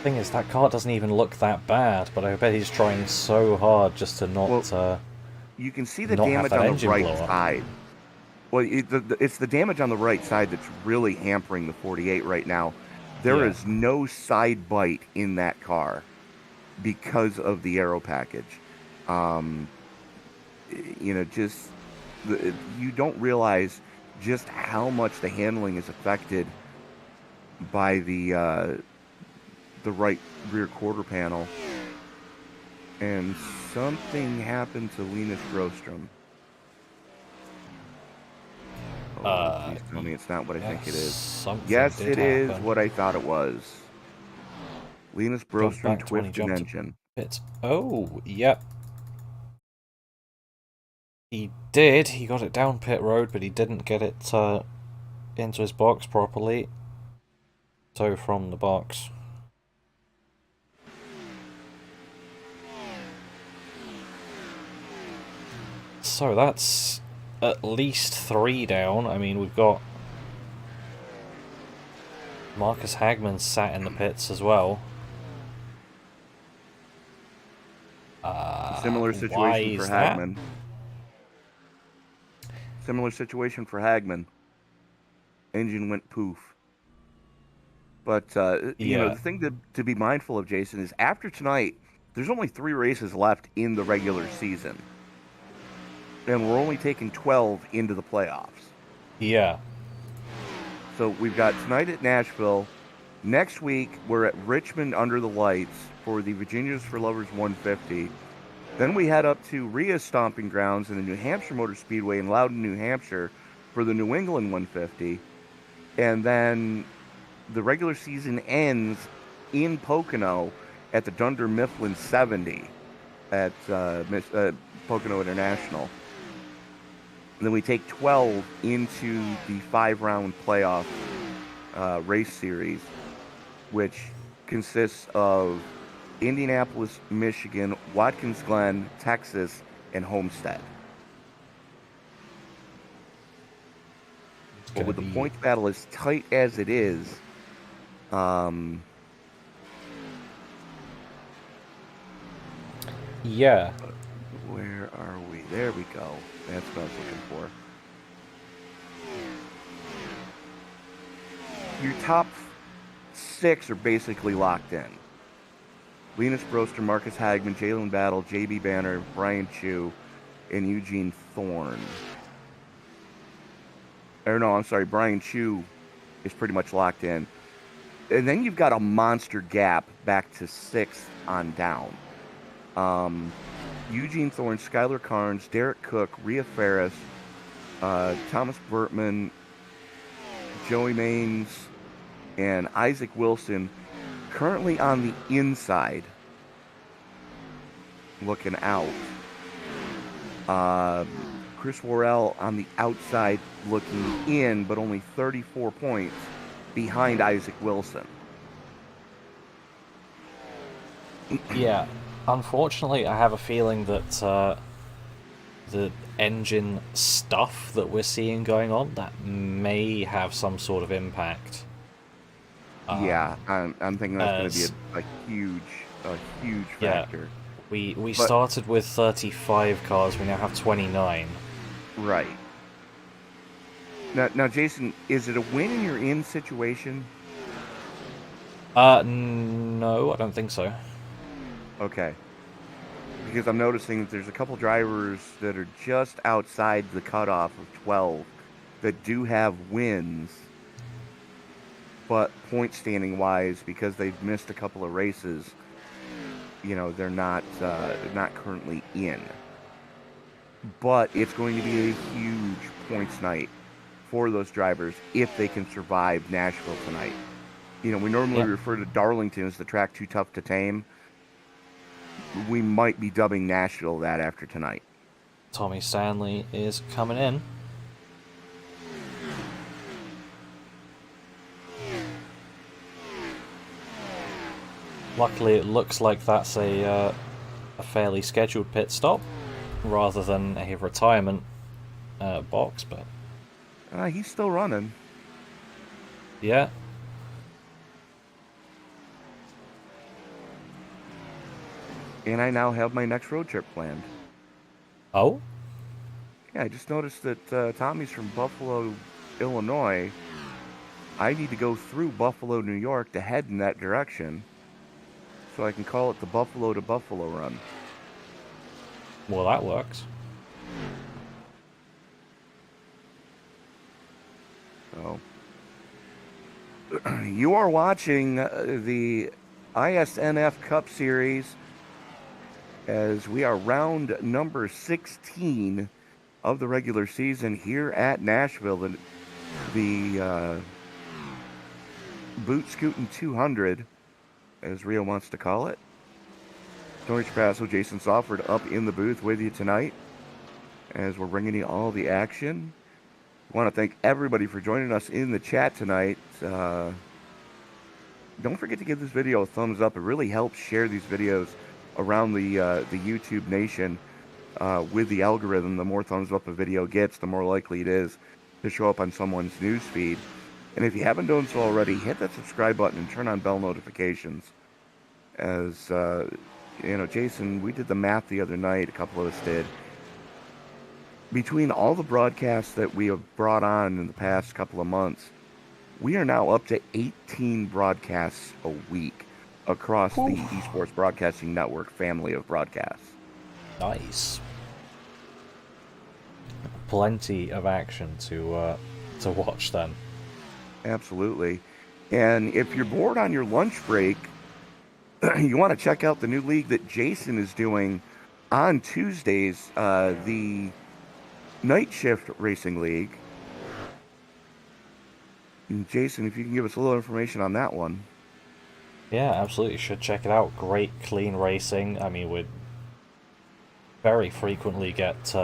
Thing is, that car doesn't even look that bad, but I bet he's trying so hard just to not. Well, you can see the damage on the right side. Well, it's the damage on the right side that's really hampering the 48 right now. There is no side bite in that car because of the aero package. You don't realize just how much the handling is affected by the right rear quarter panel. And something happened to Linus Grostrom. Please tell me it's not what I think it is. Yes, it is what I thought it was. Linus Grostrom twisted engine. Oh, yep. He did. He got it down pit road, but he didn't get it into his box properly. So from the box. So that's at least 3 down. I mean, we've got Marcus Hagman sat in the pits as well. Similar situation for Hagman. Similar situation for Hagman. Engine went poof. But, the thing to be mindful of, Jason, is after tonight, there's only 3 races left in the regular season. And we're only taking 12 into the playoffs. Yeah. So we've got tonight at Nashville. Next week, we're at Richmond under the lights for the Virginias for Lovers 150. Then we head up to Rhea's Stomping Grounds in the New Hampshire Motor Speedway in Loudon, New Hampshire for the New England 150. And then the regular season ends in Pocono at the Dunder Mifflin 70 at Pocono International. And then we take 12 into the 5-round playoff race series, which consists of Indianapolis, Michigan, Watkins Glen, Texas, and Homestead. But with the points battle as tight as it is, yeah. Where are we? There we go. That's what I was looking for. Your top 6 are basically locked in. Linus Broster, Marcus Hagman, Jalen Battle, JB Banner, Brian Chu, and Eugene Thorne. Or no, I'm sorry, Brian Chu is pretty much locked in. And then you've got a monster gap back to 6th on down. Eugene Thorne, Skylar Carnes, Derek Cook, Rhea Ferris, Thomas Burtman, Joey Maines, and Isaac Wilson currently on the inside looking out. Chris Worrell on the outside looking in, but only 34 points behind Isaac Wilson. Yeah, unfortunately, I have a feeling that the engine stuff that we're seeing going on, that may have some sort of impact. Yeah, I'm thinking that's going to be a huge factor. Yeah, we started with 35 cars, we now have 29. Right. Now, Jason, is it a win and you're in situation? No, I don't think so. Okay. Because I'm noticing that there's a couple drivers that are just outside the cutoff of 12 that do have wins, but point standing wise, because they've missed a couple of races, they're not currently in. But it's going to be a huge points night for those drivers if they can survive Nashville tonight. We normally refer to Darlington as the track too tough to tame. We might be dubbing Nashville that after tonight. Tommy Stanley is coming in. Luckily, it looks like that's a fairly scheduled pit stop rather than a retirement box, but he's still running. Yeah. And I now have my next road trip planned. Oh? Yeah, I just noticed that Tommy's from Buffalo, Illinois. I need to go through Buffalo, New York to head in that direction so I can call it the Buffalo to Buffalo run. Well, that works. So, you are watching the iSNF Cup Series as we are round number 16 of the regular season here at Nashville. The Boot Scootin' 200, as Rio wants to call it. Tony Trapasso, Jason Sawford up in the booth with you tonight as we're bringing you all the action. I want to thank everybody for joining us in the chat tonight. Don't forget to give this video a thumbs up. It really helps share these videos around the YouTube nation with the algorithm. The more thumbs up a video gets, the more likely it is to show up on someone's news feed. And if you haven't done so already, hit that subscribe button and turn on bell notifications. As Jason, we did the math the other night, a couple of us did. Between all the broadcasts that we have brought on in the past couple of months, we are now up to 18 broadcasts a week across the Esports Broadcasting Network family of broadcasts. Nice. Plenty of action to watch then. Absolutely. And if you're bored on your lunch break, you want to check out the new league that Jason is doing on Tuesdays, the Night Shift Racing League. And Jason, if you can give us a little information on that one. Yeah, absolutely. You should check it out. Great, clean racing. I mean, we very frequently get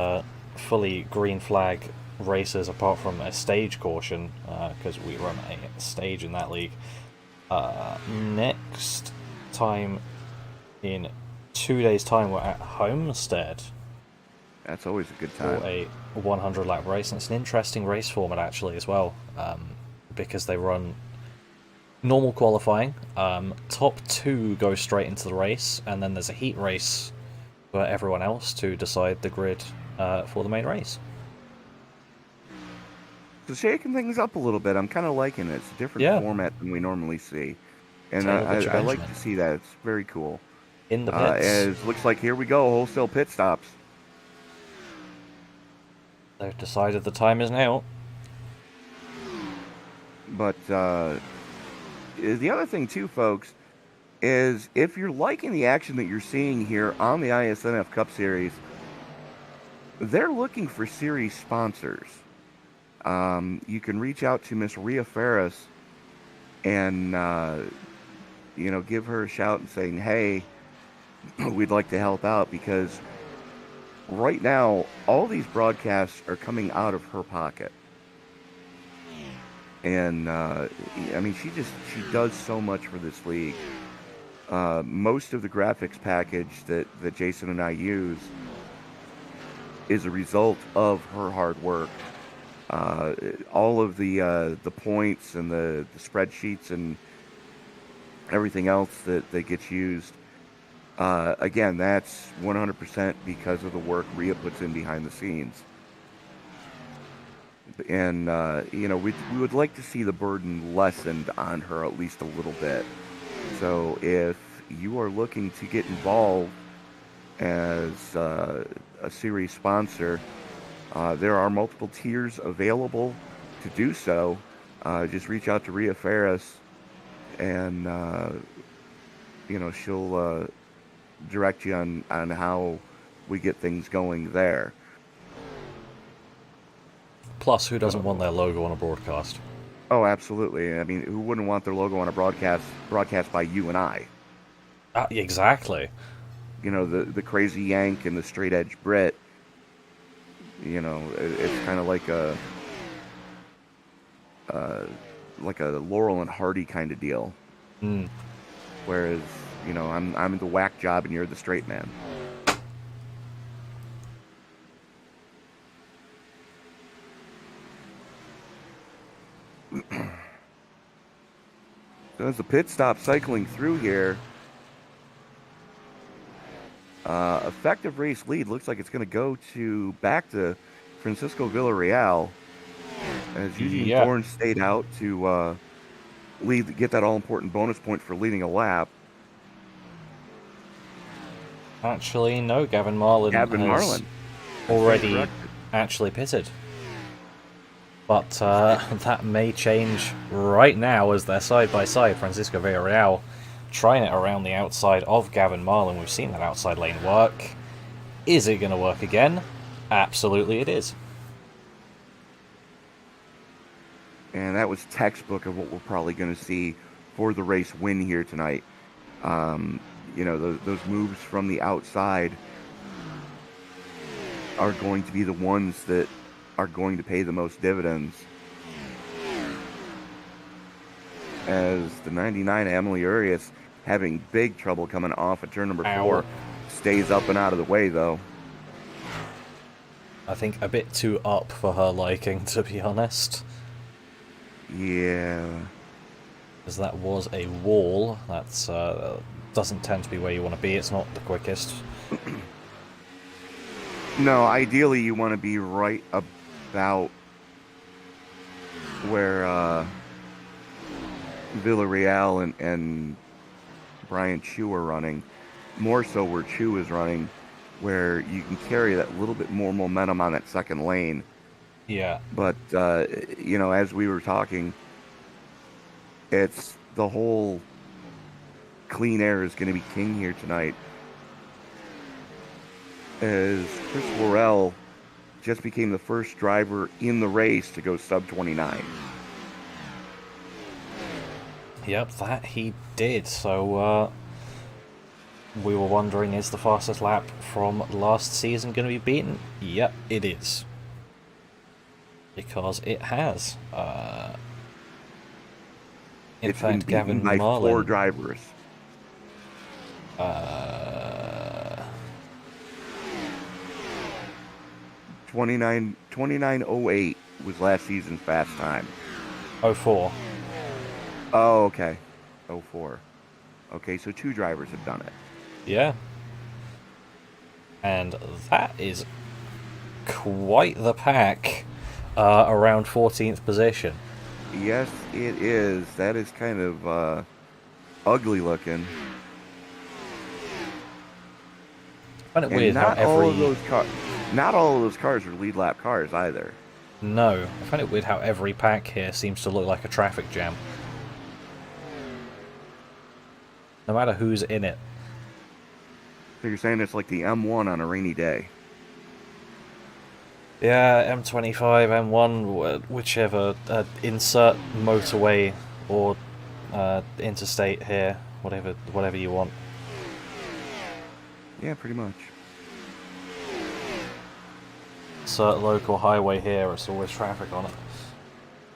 fully green flag races apart from a stage caution, because we run a stage in that league. Next time, in 2 days' time, we're at Homestead That's always a good for time. a 100 lap race, and it's an interesting race format actually as well, because they run normal qualifying. Top two go straight into the race, and then there's a heat race for everyone else to decide the grid for the main race. So shaking things up a little bit. I'm kind of liking it. It's a different Yeah. format than we normally see, and Taylor Butcher I like Benjamin to see that. It's very cool. in the pits. As looks like here we go, wholesale pit stops. They've decided the time is now. But the other thing too, folks, is if you're liking the action that you're seeing here on the iSNF Cup Series, they're looking for series sponsors. You can reach out to Miss Rhea Ferris and give her a shout and saying, hey, we'd like to help out, because right now all these broadcasts are coming out of her pocket. And I mean, she does so much for this league. Most of the graphics package that Jason and I use is a result of her hard work. All of the points and the spreadsheets and everything else that gets used, again, that's 100% because of the work Rhea puts in behind the scenes. And we would like to see the burden lessened on her at least a little bit. So if you are looking to get involved as a series sponsor, there are multiple tiers available to do so. Just reach out to Rhea Ferris, and she'll direct you on how we get things going there. Plus, who doesn't want their logo on a broadcast? Oh, absolutely. I mean, who wouldn't want their logo on a broadcast by you and I? Exactly. The crazy Yank and the straight edge Brit. It's kind of like a Laurel and Hardy kind of deal. Mm. Whereas, I'm the whack job and you're the straight man. So as the pit stop cycling through here, effective race lead looks like it's going to go back to Francisco Villarreal, as Eugene Thorne stayed out to get that all-important bonus point for leading a lap. Actually, no, Gavin Marlin has already actually pitted. But that may change right now as they're side by side. Francisco Villarreal trying it around the outside of Gavin Marlin. We've seen that outside lane work. Is it going to work again? Absolutely it is. And that was textbook of what we're probably going to see for the race win here tonight. Those moves from the outside are going to be the ones that are going to pay the most dividends. As the 99 Emily Urias, having big trouble coming off at turn number 4, stays up and out of the way, though. I think a bit too up for her liking, to be honest. Yeah. Because that was a wall. That's doesn't tend to be where you want to be. It's not the quickest. No, ideally you want to be right about where Villarreal and Brian Chu are running. More so where Chu is running, where you can carry that little bit more momentum on that second lane. Yeah. But, as we were talking, it's the whole clean air is going to be king here tonight. As Chris Worrell just became the first driver in the race to go sub 29. Yep, that he did. So, we were wondering, is the fastest lap from last season going to be beaten? Yep, it is. Because it has. It's been beaten by Marlin, 4 drivers. 29:08 was last season's fast time. 04. Oh, okay. 04. Okay, so 2 drivers have done it. Yeah. And that is quite the pack around 14th position. Yes, it is. That is kind of ugly looking. I find it weird not how all of those cars are lead lap cars either. No, I find it weird how every pack here seems to look like a traffic jam. No matter who's in it. So you're saying it's like the M1 on a rainy day? Yeah, M25, M1, whichever. Insert motorway or interstate here, whatever you want. Yeah, pretty much. Insert local highway here, it's always traffic on it.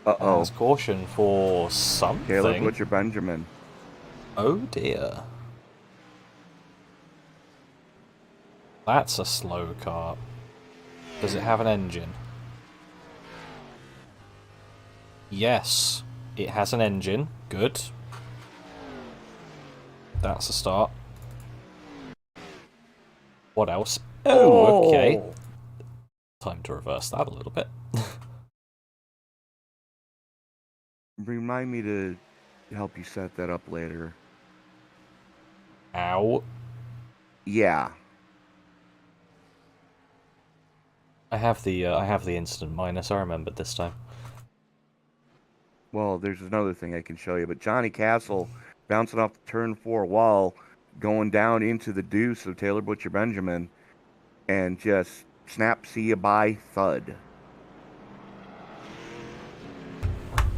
Uh-oh. There's caution for something. Caleb, what's your Benjamin? Oh dear. That's a slow car. Does it have an engine? Yes, it has an engine. Good. That's a start. What else? Oh, okay. Time to reverse that a little bit. Remind me to help you set that up later. Ow. Yeah. I have the instant minus. I remembered this time. Well, there's another thing I can show you, but Johnny Castle bouncing off the turn 4 wall, going down into the deuce of Taylor Butcher Benjamin, and just snap, see ya, bye, thud.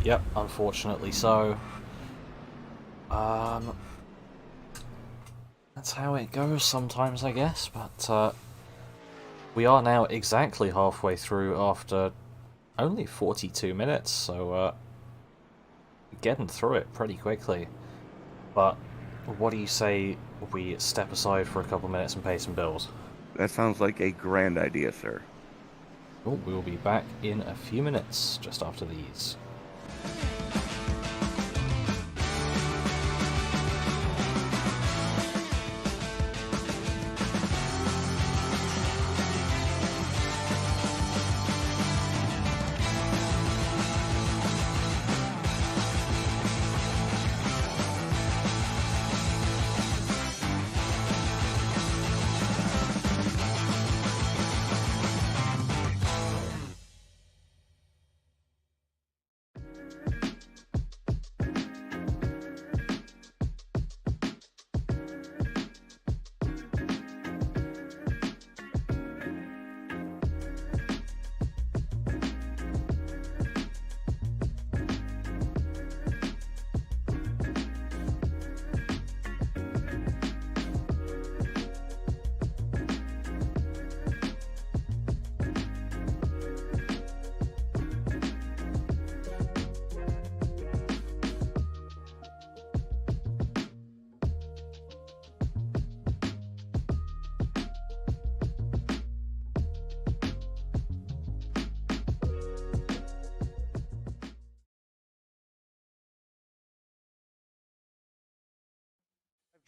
Yep, unfortunately so. That's how it goes sometimes, I guess, but we are now exactly halfway through after only 42 minutes, so getting through it pretty quickly. But what do you say we step aside for a couple minutes and pay some bills? That sounds like a grand idea, sir. Oh, we'll be back in a few minutes, just after these.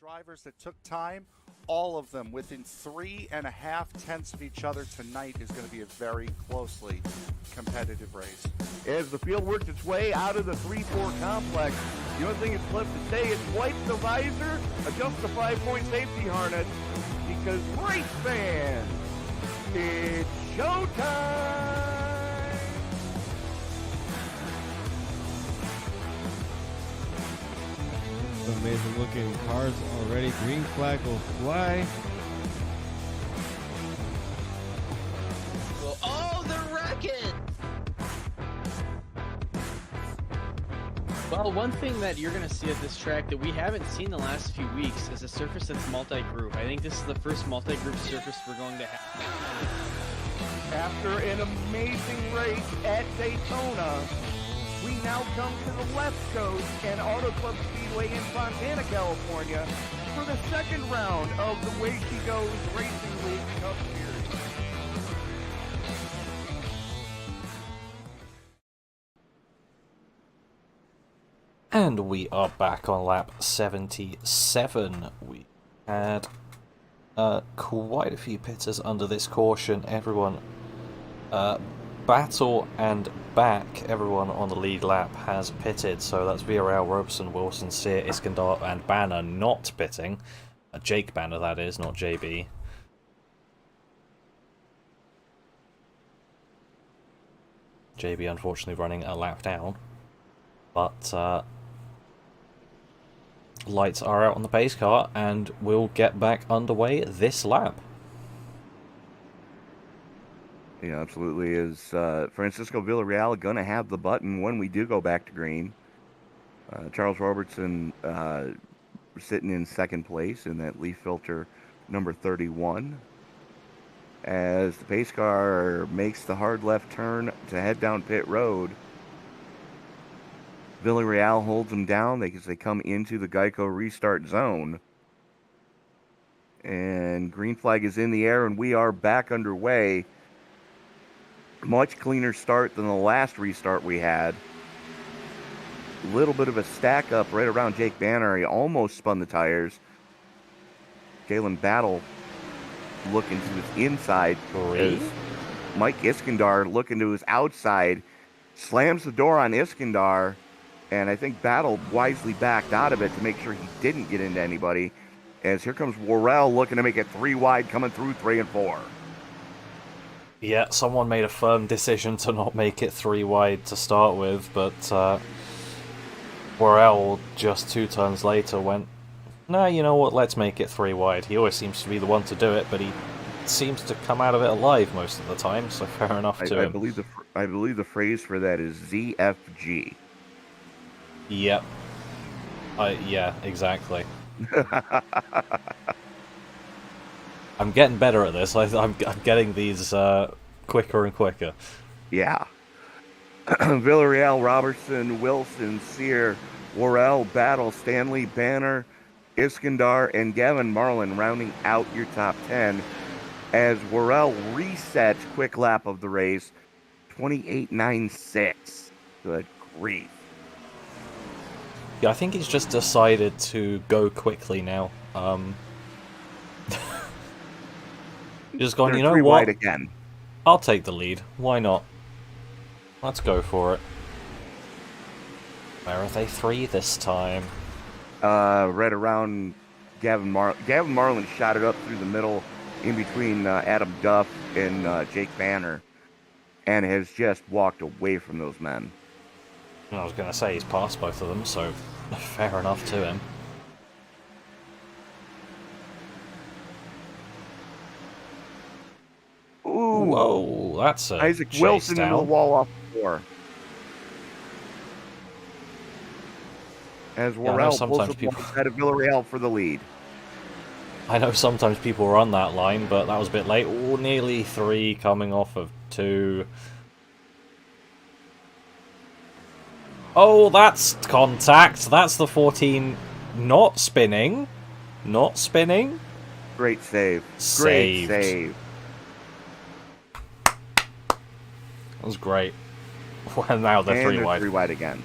Drivers that took time, all of them within 3.5 tenths of each other tonight is going to be a very closely competitive race. As the field works its way out of the 3-4 complex, the only thing that's left to say is wipe the visor, adjust the 5-point safety harness, because race fans, it's showtime! Amazing looking cars already. Green flag will fly. Well, all the racket! Well, one thing that you're going to see at this track that we haven't seen the last few weeks is a surface that's multi-group. I think this is the first multi-group surface we're going to have. After an amazing race at Daytona, we now come to the left coast and Auto Club Speedway in Fontana, California, for the second round of the Way She Goes Racing League Cup Series. And we are back on lap 77. We had quite a few pitters under this caution. Everyone, Battle and Back, everyone on the lead lap has pitted. So that's Villarreal, Robeson, Wilson, Sear, Iskandar, and Banner not pitting. Jake Banner, that is, not JB. JB unfortunately running a lap down. But lights are out on the pace car, and we'll get back underway this lap. Yeah, absolutely. Is Francisco Villarreal going to have the button when we do go back to green? Charles Robertson sitting in second place in that leaf filter number 31. As the pace car makes the hard left turn to head down pit road, Villarreal holds them down as they come into the Geico restart zone. And green flag is in the air, and we are back underway. Much cleaner start than the last restart we had. A little bit of a stack up right around Jake Banner. He almost spun the tires. Galen Battle looking to his inside. As Mike Iskandar looking to his outside. Slams the door on Iskandar. And I think Battle wisely backed out of it to make sure he didn't get into anybody. As here comes Worrell looking to make it 3 wide, coming through 3 and 4. Yeah, someone made a firm decision to not make it 3 wide to start with, but Worrell just 2 turns later went, nah, you know what, let's make it 3 wide. He always seems to be the one to do it, but he seems to come out of it alive most of the time, so fair enough to him. I believe the phrase for that is ZFG. Yep. Yeah, exactly. I'm getting better at this. I'm getting these quicker and quicker. Yeah. Villarreal, Robertson, Wilson, Sear, Worrell, Battle, Stanley, Banner, Iskandar, and Gavin Marlin rounding out your top 10 as Worrell resets quick lap of the race, 28.96. Good grief. Yeah, I think he's just decided to go quickly now. Just going, you know what? Wide again. I'll take the lead. Why not? Let's go for it. Where are they? 3 this time. Right around Gavin Marlin. Gavin Marlin shot it up through the middle in between Adam Duff and Jake Banner and has just walked away from those men. I was going to say he's passed both of them, so fair enough to him. Ooh. Whoa, that's a Isaac chase Wilson down. into the wall off the floor. As Worrell pulls up alongside of Villarreal for the lead. I know sometimes people run that line, but that was a bit late. Oh, nearly 3 coming off of 2. Oh, that's contact. That's the 14 not spinning. Not spinning. Great save. Saved. Great save. That was great. Well, now they're 3 wide. 3 wide again.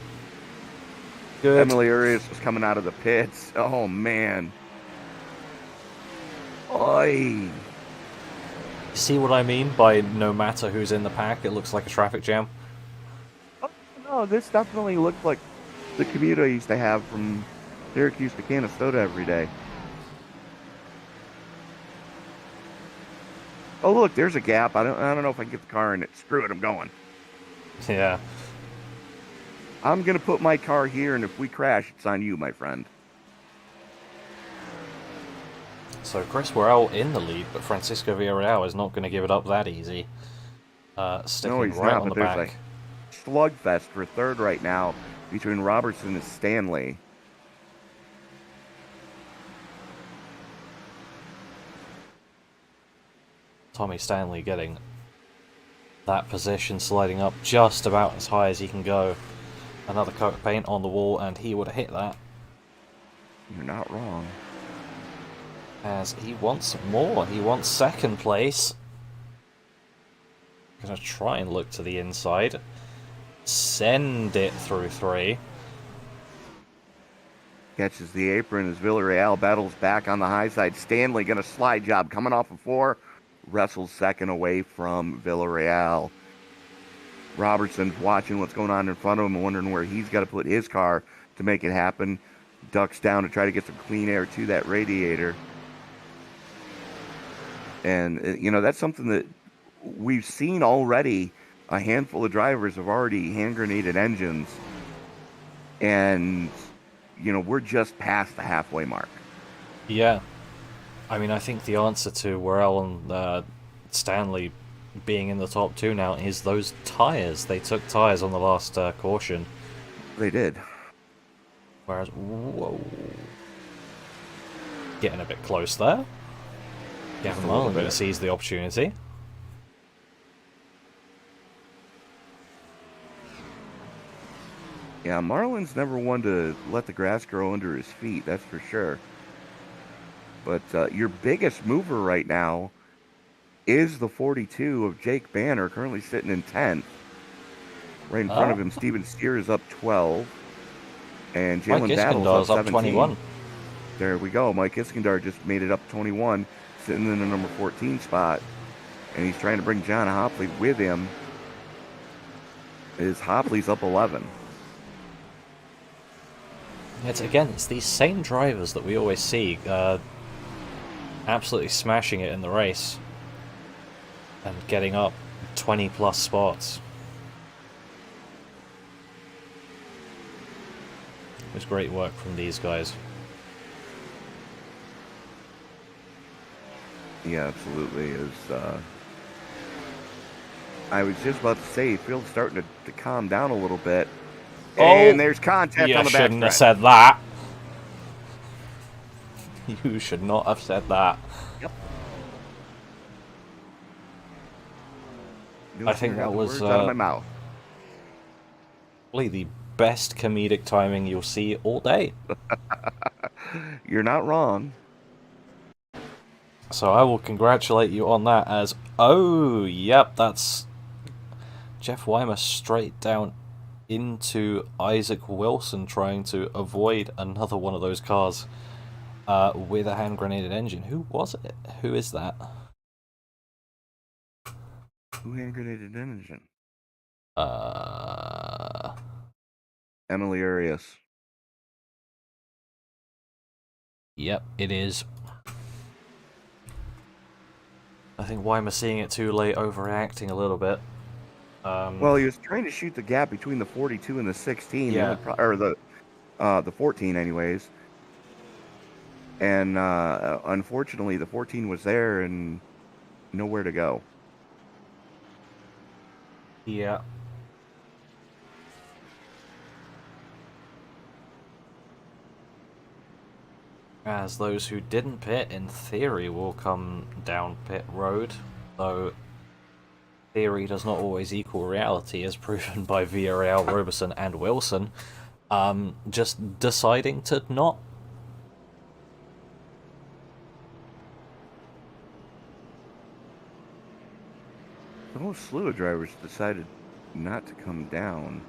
Good. Emily Urias is coming out of the pits. Oh, man. Oi. See what I mean by no matter who's in the pack, it looks like a traffic jam? Oh, no, this definitely looked like the commute I used to have from Syracuse to Canastota every day. Oh, look, there's a gap. I don't know if I can get the car in it. Screw it, I'm going. Yeah. I'm going to put my car here, and if we crash, it's on you, my friend. So Chris Worrell in the lead, but Francisco Villarreal is not going to give it up that easy. Sticking No, he's right not, on the but there's back. a slugfest for third right now between Robertson and Stanley. Tommy Stanley getting that position, sliding up just about as high as he can go. Another coat of paint on the wall, and he would have hit that. You're not wrong. As he wants more. He wants second place. Gonna try and look to the inside. Send it through 3. Catches the apron as Villarreal battles back on the high side. Stanley gonna slide job coming off of 4. Wrestles second away from Villarreal. Robertson's watching what's going on in front of him, wondering where he's got to put his car to make it happen. Ducks down to try to get some clean air to that radiator. And, you know, that's something that we've seen already. A handful of drivers have already hand grenaded engines. And, you know, we're just past the halfway mark. Yeah. I mean, I think the answer to Worrell and Stanley being in the top 2 now is those tyres. They took tyres on the last caution. They did. Whereas, whoa. Getting a bit close there. Gavin Marlin going to seize the opportunity. Yeah, Marlin's never one to let the grass grow under his feet, that's for sure. But your biggest mover right now is the 42 of Jake Banner, currently sitting in 10th. Right in front of him, Steven Steer is up 12. And Jalen Battle's up 17. 21. There we go. Mike Iskandar just made it up 21, sitting in the number 14 spot. And he's trying to bring John Hopley with him. Hopley's up 11. It's these same drivers that we always see absolutely smashing it in the race and getting up 20 plus spots. It was great work from these guys. Yeah, absolutely. I was just about to say, field's starting to calm down a little bit. And there's contact on the back. You shouldn't have said that. You should not have said that. Yep. I think that was out of my mouth. Probably the best comedic timing you'll see all day. You're not wrong. So I will congratulate you on that as, yep, that's Jeff Weimer straight down into Isaac Wilson trying to avoid another one of those cars with a hand grenaded engine. Who was it? Who is that? Who hand grenaded engine? Emily Arias. Yep, it is. I think Weimer seeing it too late, overreacting a little bit. Well, he was trying to shoot the gap between the 42 and the 16, yeah. Or the 14, anyways. And unfortunately, the 14 was there and nowhere to go. Yeah. As those who didn't pit, in theory, will come down pit road, though theory does not always equal reality, as proven by Villarreal, Roberson, and Wilson, just deciding to not. The whole slew of drivers decided not to come down.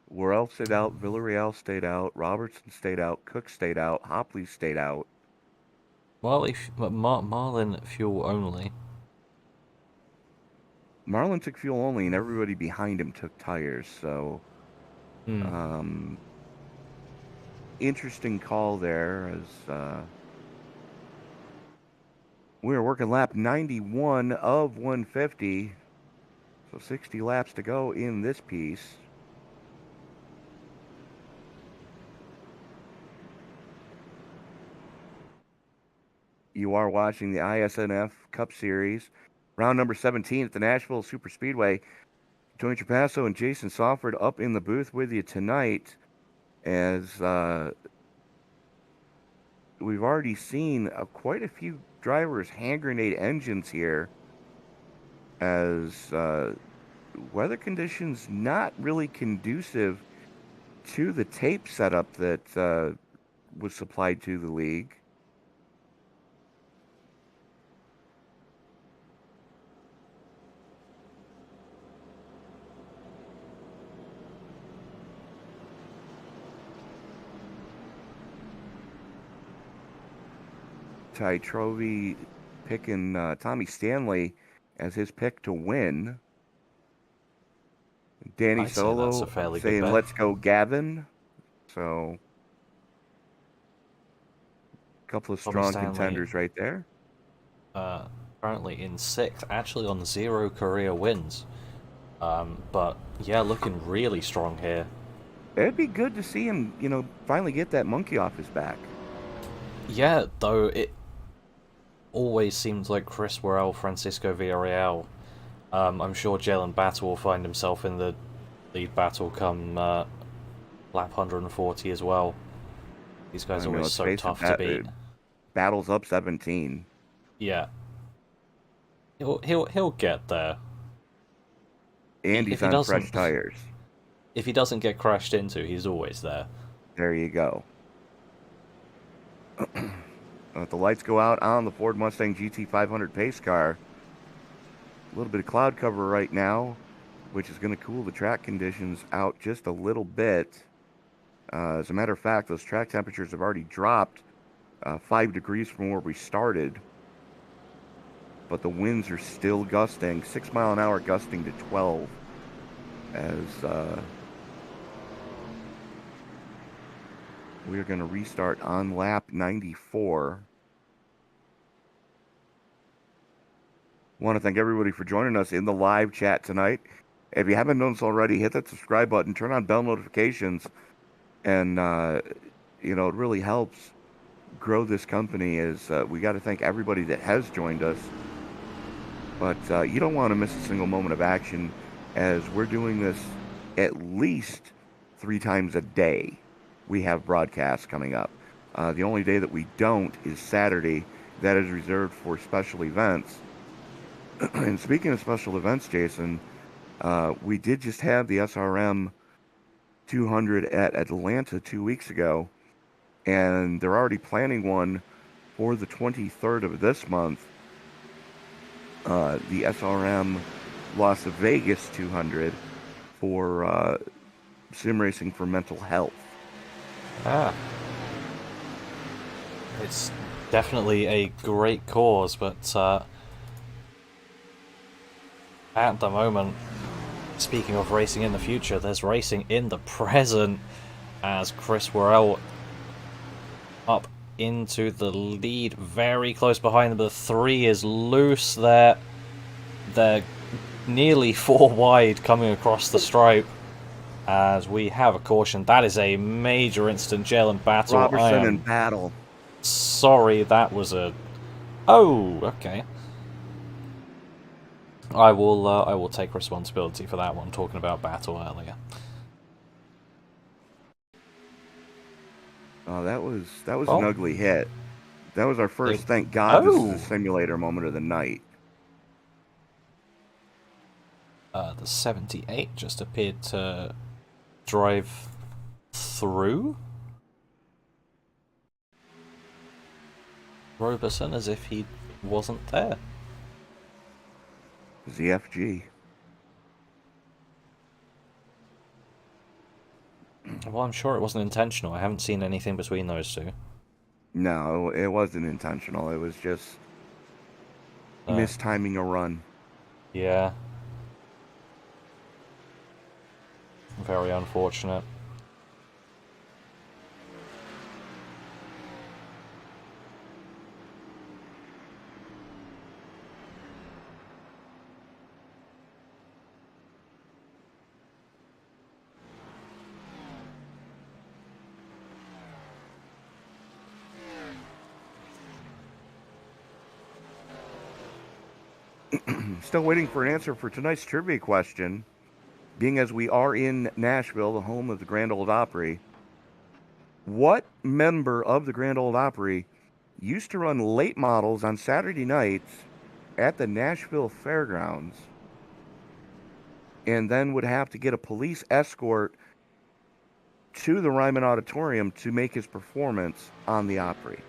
Worrell stayed out, Villarreal stayed out, Robertson stayed out, Cook stayed out, Hopley stayed out. Well, Marlin fuel only. Marlin took fuel only, and everybody behind him took tires. So, interesting call there. As we are working lap 91 of 150, so 60 laps to go in this piece. You are watching the iSNF Cup Series Round number 17 at the Nashville Superspeedway. Tony Trapasso and Jason Sawford up in the booth with you tonight, as we've already seen quite a few drivers hand grenade engines here, as weather conditions not really conducive to the tape setup that was supplied to the league. Ty Trovey picking Tommy Stanley as his pick to win. Danny I'd say that's Solo a fairly good saying, bet. let's go Gavin. So, a couple of Tommy strong Stanley, contenders right there. currently in 6th, actually on 0 career wins. But yeah, looking really strong here. It'd be good to see him, finally get that monkey off his back. Yeah, though it always seems like Chris Worrell, Francisco Villarreal. I'm sure Jalen Battle will find himself in the lead battle come lap 140 as well. These guys are always let's so face it, tough to beat. Battle's up 17. Yeah, he'll get there. And If he's he on fresh doesn't- tires. If he doesn't get crashed into, he's always there. There you go. The lights go out on the Ford Mustang GT500 pace car. A little bit of cloud cover right now, which is going to cool the track conditions out just a little bit. As a matter of fact, those track temperatures have already dropped 5 degrees from where we started. But the winds are still gusting, 6 mile an hour gusting to 12. As we are going to restart on lap 94. Want to thank everybody for joining us in the live chat tonight. If you haven't done so already, hit that subscribe button, turn on bell notifications, and it really helps grow this company. As we got to thank everybody that has joined us. But you don't want to miss a single moment of action, as we're doing this at least 3 times a day. We have broadcasts coming up. The only day that we don't is Saturday. That is reserved for special events. And speaking of special events, Jason, we did just have the SRM 200 at Atlanta 2 weeks ago, and they're already planning one for the 23rd of this month. The SRM Las Vegas 200 for sim racing for mental health. It's definitely a great cause, but at the moment, speaking of racing in the future, there's racing in the present, as Chris Worrell up into the lead, very close behind them. The 3 is loose there. They're nearly 4 wide coming across the stripe, as we have a caution. That is a major incident. Jalen Battle. Robertson and Battle. Sorry, that was a... Oh, okay. I will take responsibility for that one, talking about Battle earlier. Oh, that was an ugly hit. That was our first, thank God, this is a simulator moment of the night. The 78 just appeared to drive through Roberson as if he wasn't there. ZFG. Well, I'm sure it wasn't intentional. I haven't seen anything between those two. No, it wasn't intentional. It was just mistiming a run. Yeah. Very unfortunate. Still waiting for an answer for tonight's trivia question. Being as we are in Nashville, the home of the Grand Ole Opry, what member of the Grand Ole Opry used to run late models on Saturday nights at the Nashville Fairgrounds and then would have to get a police escort to the Ryman Auditorium to make his performance on the Opry?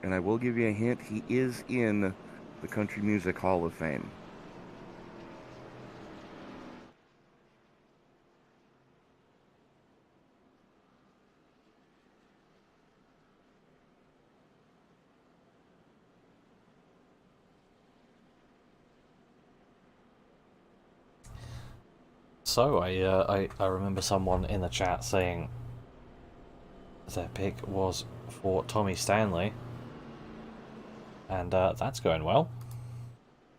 And I will give you a hint, he is in the Country Music Hall of Fame. So I remember someone in the chat saying their pick was for Tommy Stanley, and that's going well.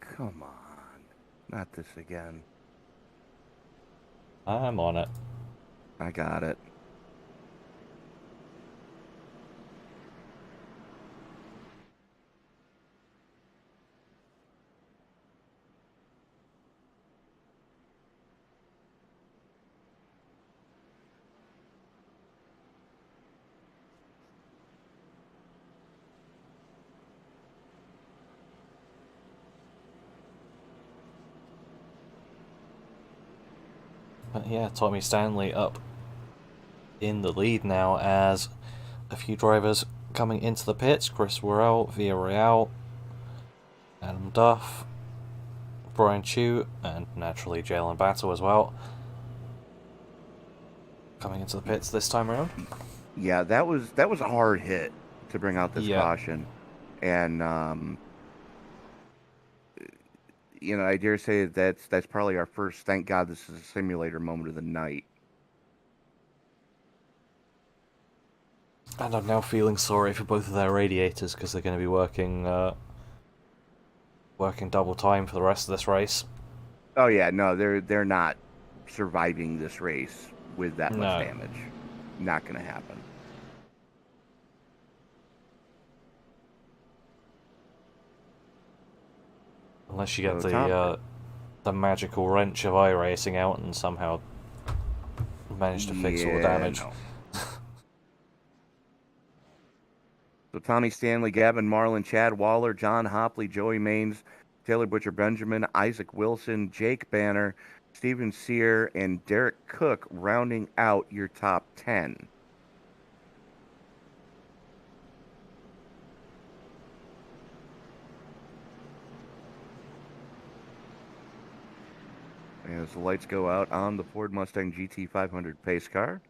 Come on, not this again. I'm on it. I got it. But yeah, Tommy Stanley up in the lead now as a few drivers coming into the pits. Chris Worrell, Villarreal, Adam Duff, Brian Chu, and naturally Jalen Battle as well, coming into the pits this time around. Yeah, that was a hard hit to bring out this caution. And I dare say that's probably our first thank God this is a simulator moment of the night. And I'm now feeling sorry for both of their radiators because they're going to be working double time for the rest of this race. Oh yeah, no, they're not surviving this race with that much damage. Not going to happen. Unless you get the magical wrench of iRacing out and somehow manage to fix all the damage. No. So Tommy Stanley, Gavin Marlin, Chad Waller, John Hopley, Joey Maines, Taylor Butcher Benjamin, Isaac Wilson, Jake Banner, Steven Sear, and Derek Cook rounding out your top 10. As the lights go out on the Ford Mustang GT500 pace car.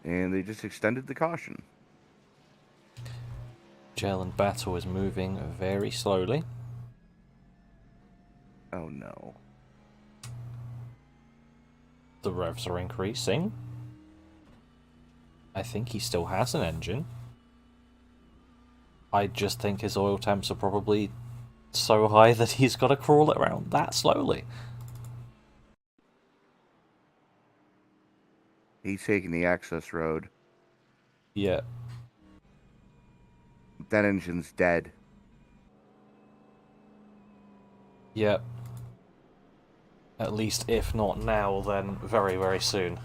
And they just extended the caution. Jalen Battle is moving very slowly. Oh no. The revs are increasing. I think he still has an engine. I just think his oil temps are probably so high that he's got to crawl it around that slowly. He's taking the access road. Yeah. That engine's dead. Yep. At least if not now, then very, very soon.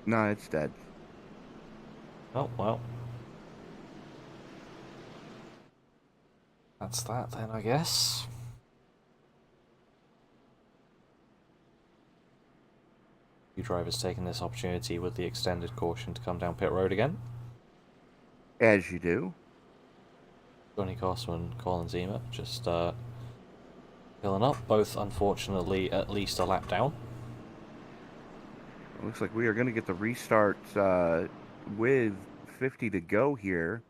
No, it's dead. Oh, well. That's that then, I guess. Few drivers taking this opportunity with the extended caution to come down pit road again. As you do. Johnny Cosman, Colin Zima, just filling up. Both, unfortunately, at least a lap down. It looks like we are going to get the restart with 50 to go here.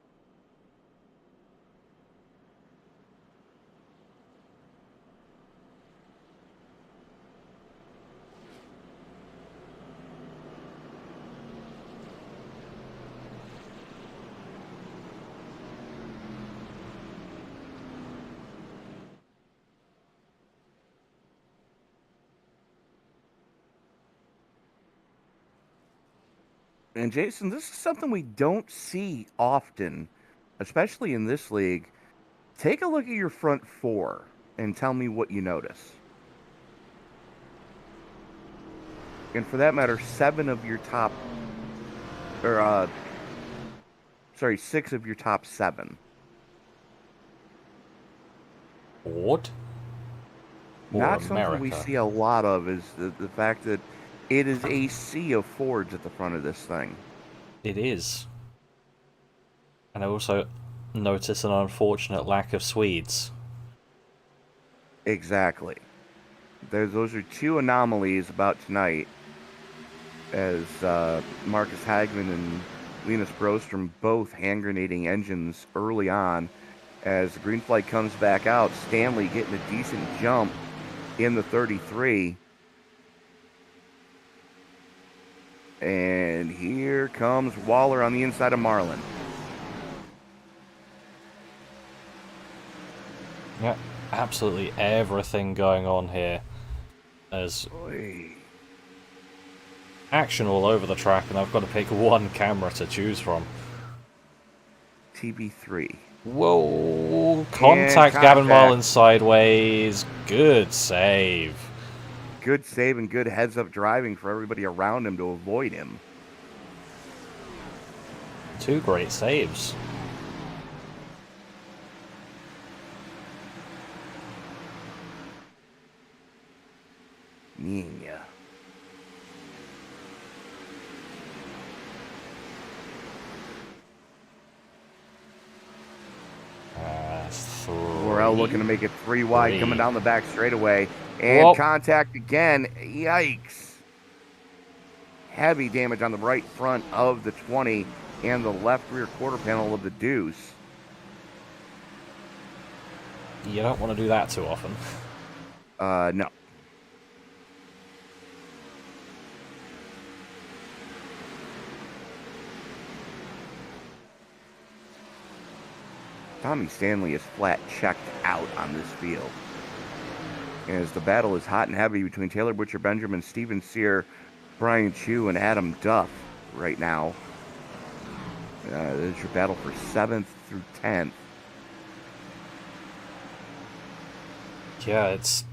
And Jason, this is something we don't see often, especially in this league. Take a look at your front four and tell me what you notice. And for that matter, 6 of your top 7. Ford? Or Not something we America? see a lot of is the fact that it is a sea of Fords at the front of this thing. It is. And I also notice an unfortunate lack of Swedes. Exactly. Those are 2 anomalies about tonight, as Marcus Hagman and Linus Brostrom both hand grenading engines early on. As the green flag comes back out, Stanley getting a decent jump in the 33. And here comes Waller on the inside of Marlin. Yeah, absolutely everything going on here. There's action all over the track, and I've got to pick one camera to choose from. TB3. Whoa! Contact Gavin Marlin sideways. Good save. Good save and good heads-up driving for everybody around him to avoid him. 2 great saves. Yeah. Morel looking to make it 3 wide, coming down the back straightaway. And contact again. Yikes. Heavy damage on the right front of the 20 and the left rear quarter panel of the Deuce. You don't want to do that too often. No. Tommy Stanley is flat checked out on this field. As the battle is hot and heavy between Taylor Butcher Benjamin, Steven Sear, Brian Chu, and Adam Duff right now. This is your battle for 7th through 10th. Yeah, it's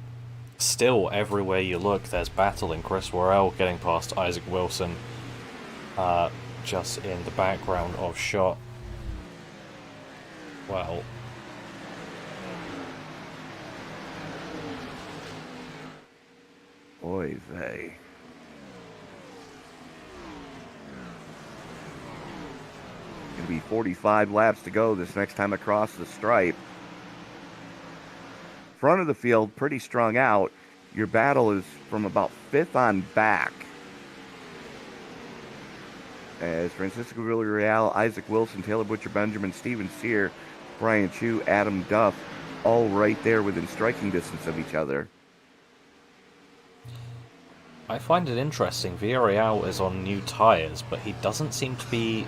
still everywhere you look. There's battling. Chris Worrell getting past Isaac Wilson, just in the background of shot. Well, oy vey. Gonna be 45 laps to go this next time across the stripe. Front of the field, pretty strung out. Your battle is from about 5th on back. As Francisco Villarreal, Isaac Wilson, Taylor Butcher Benjamin, Steven Sear, Brian Chu, Adam Duff, all right there within striking distance of each other. I find it interesting. Villarreal is on new tyres, but he doesn't seem to be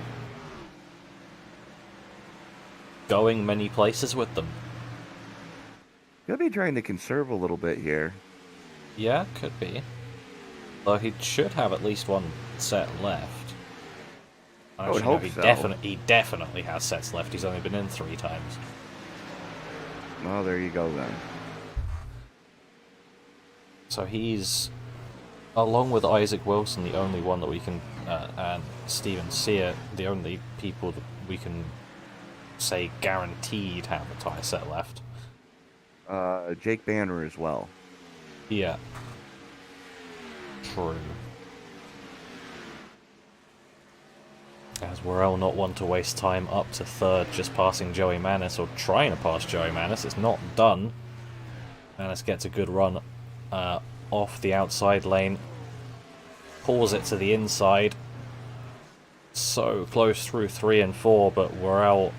going many places with them. He'll be trying to conserve a little bit here. Yeah, could be. Though he should have at least one set left. I would hope so. He definitely has sets left. He's only been in 3 times. Well, there you go then. So he's, along with Isaac Wilson, the only one that we can, and Steven Sear, the only people that we can say guaranteed have a tie set left. Jake Banner as well. Yeah. True. As Worrell not one to waste time up to 3rd, just passing Joey Manis, or trying to pass Joey Manis. It's not done. Manis gets a good run off the outside lane. Pulls it to the inside. So close through 3 and 4, but Worrell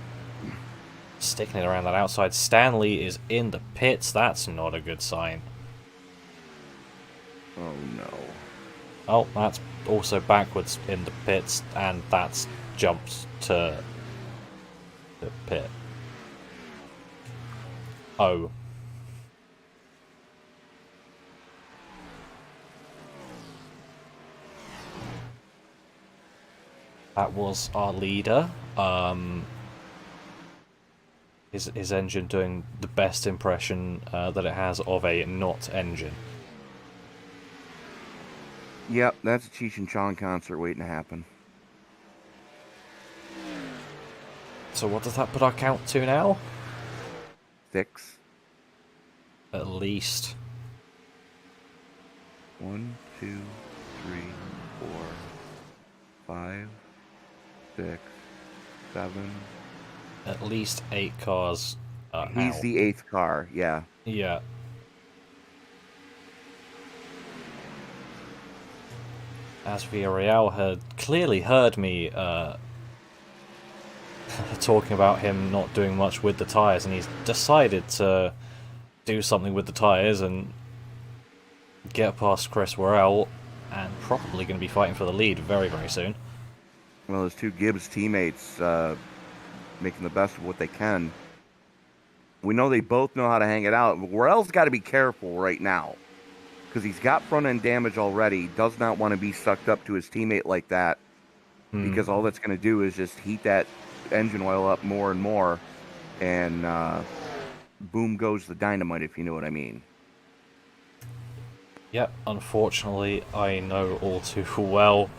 sticking it around that outside. Stanley is in the pits. That's not a good sign. Oh no. Oh, that's also backwards in the pits, and that's jumped to the pit. Oh. That was our leader. His engine doing the best impression that it has of a not engine. Yep, that's a Cheech and Chong concert waiting to happen. So what does that put our count to now? 6. At least. 1, 2, 3, 4, 5, 6, 7. At least 8 cars He's out. the 8th car, yeah. Yeah. As Villarreal had clearly heard me talking about him not doing much with the tyres, and he's decided to do something with the tyres and get past Chris Worrell, and probably going to be fighting for the lead very, very soon. Well, his two Gibbs teammates making the best of what they can. We know they both know how to hang it out. Worrell's got to be careful right now because he's got front-end damage already. Does not want to be sucked up to his teammate like that because all that's going to do is just heat that engine oil up more and more, and boom goes the dynamite, if you know what I mean. Yep, unfortunately, I know all too well.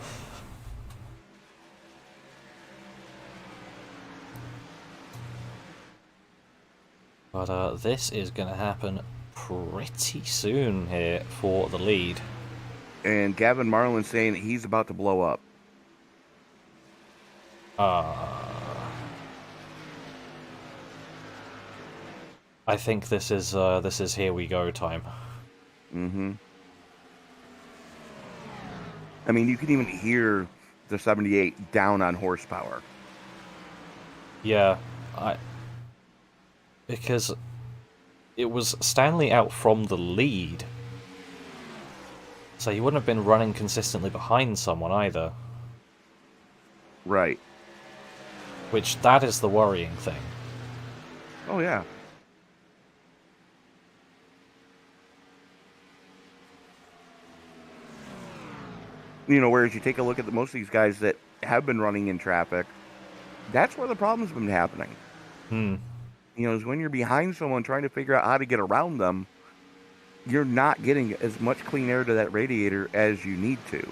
But this is going to happen pretty soon here for the lead. And Gavin Marlin saying that he's about to blow up. I think this is here we go time. Mm-hmm. I mean, you can even hear the 78 down on horsepower. Yeah, because it was Stanley out from the lead, so he wouldn't have been running consistently behind someone either. Right. Which, that is the worrying thing. Oh, yeah. You know, whereas you take a look at most of these guys that have been running in traffic, that's where the problem's been happening. You know, is when you're behind someone trying to figure out how to get around them, you're not getting as much clean air to that radiator as you need to.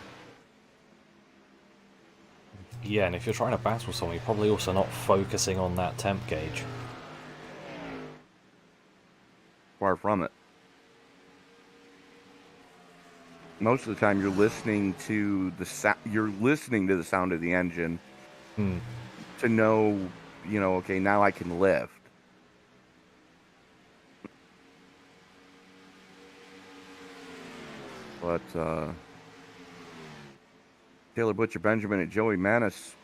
Yeah, and if you're trying to battle someone, you're probably also not focusing on that temp gauge. Far from it. Most of the time, you're listening to the sound of the engine to know, you know, okay, now I can lift. But Taylor Butcher Benjamin and Joey Manis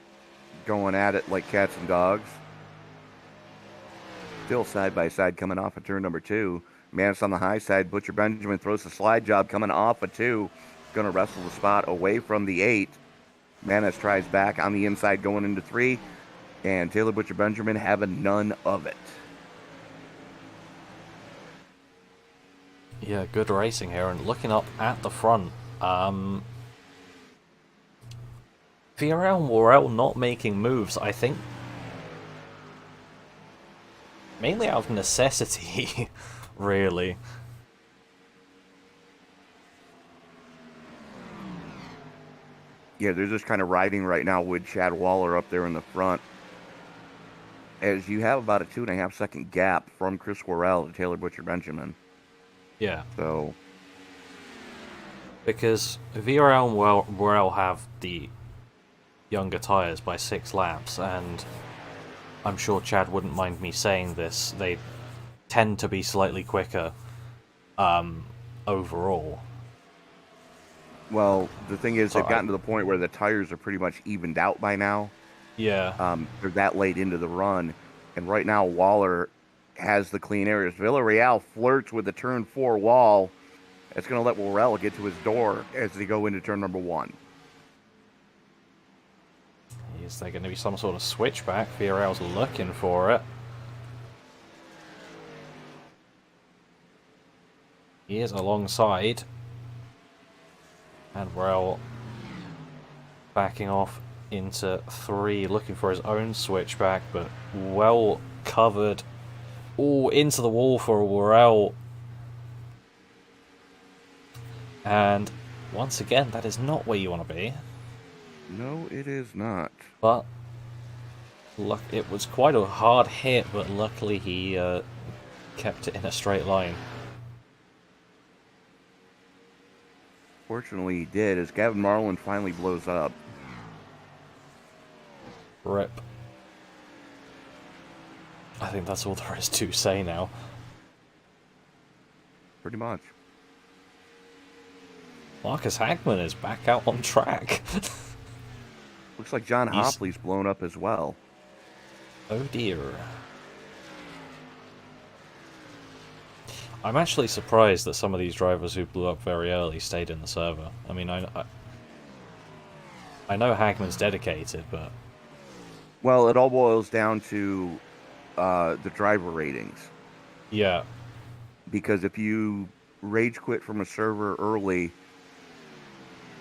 going at it like cats and dogs. Still side by side coming off of turn number 2. Manis on the high side. Butcher Benjamin throws the slide job coming off of 2. Going to wrestle the spot away from the 8. Manis tries back on the inside going into 3. And Taylor Butcher Benjamin having none of it. Yeah, good racing here, and looking up at the front, Villarreal and Worrell not making moves, I think, mainly out of necessity, really. Yeah, they're just kind of riding right now with Chad Waller up there in the front. As you have about a 2.5 second gap from Chris Worrell to Taylor Butcher Benjamin. Yeah. So, because Villarreal and Worrell have the younger tyres by 6 laps, and I'm sure Chad wouldn't mind me saying this, they tend to be slightly quicker overall. well, the thing is, they've gotten to the point where the tires are pretty much evened out by now. Yeah. They're that late into the run. And right now, Waller has the clean areas. Villarreal flirts with the turn 4 wall. It's going to let Worrell get to his door as they go into turn number 1. Is there going to be some sort of switchback? Villarreal's looking for it. He is alongside. And Worrell backing off into 3, looking for his own switchback, but well covered. All into the wall for Worrell. And once again, that is not where you want to be. No, it is not. But it was quite a hard hit, but luckily he kept it in a straight line. Fortunately, he did, as Gavin Marlin finally blows up. Rip. I think that's all there is to say now. Pretty much. Marcus Hagman is back out on track. Looks like John Hopley's blown up as well. Oh dear. I'm actually surprised that some of these drivers who blew up very early stayed in the server. I mean, I know Hagman's dedicated, but... Well, it all boils down to the driver ratings. Yeah. Because if you rage quit from a server early,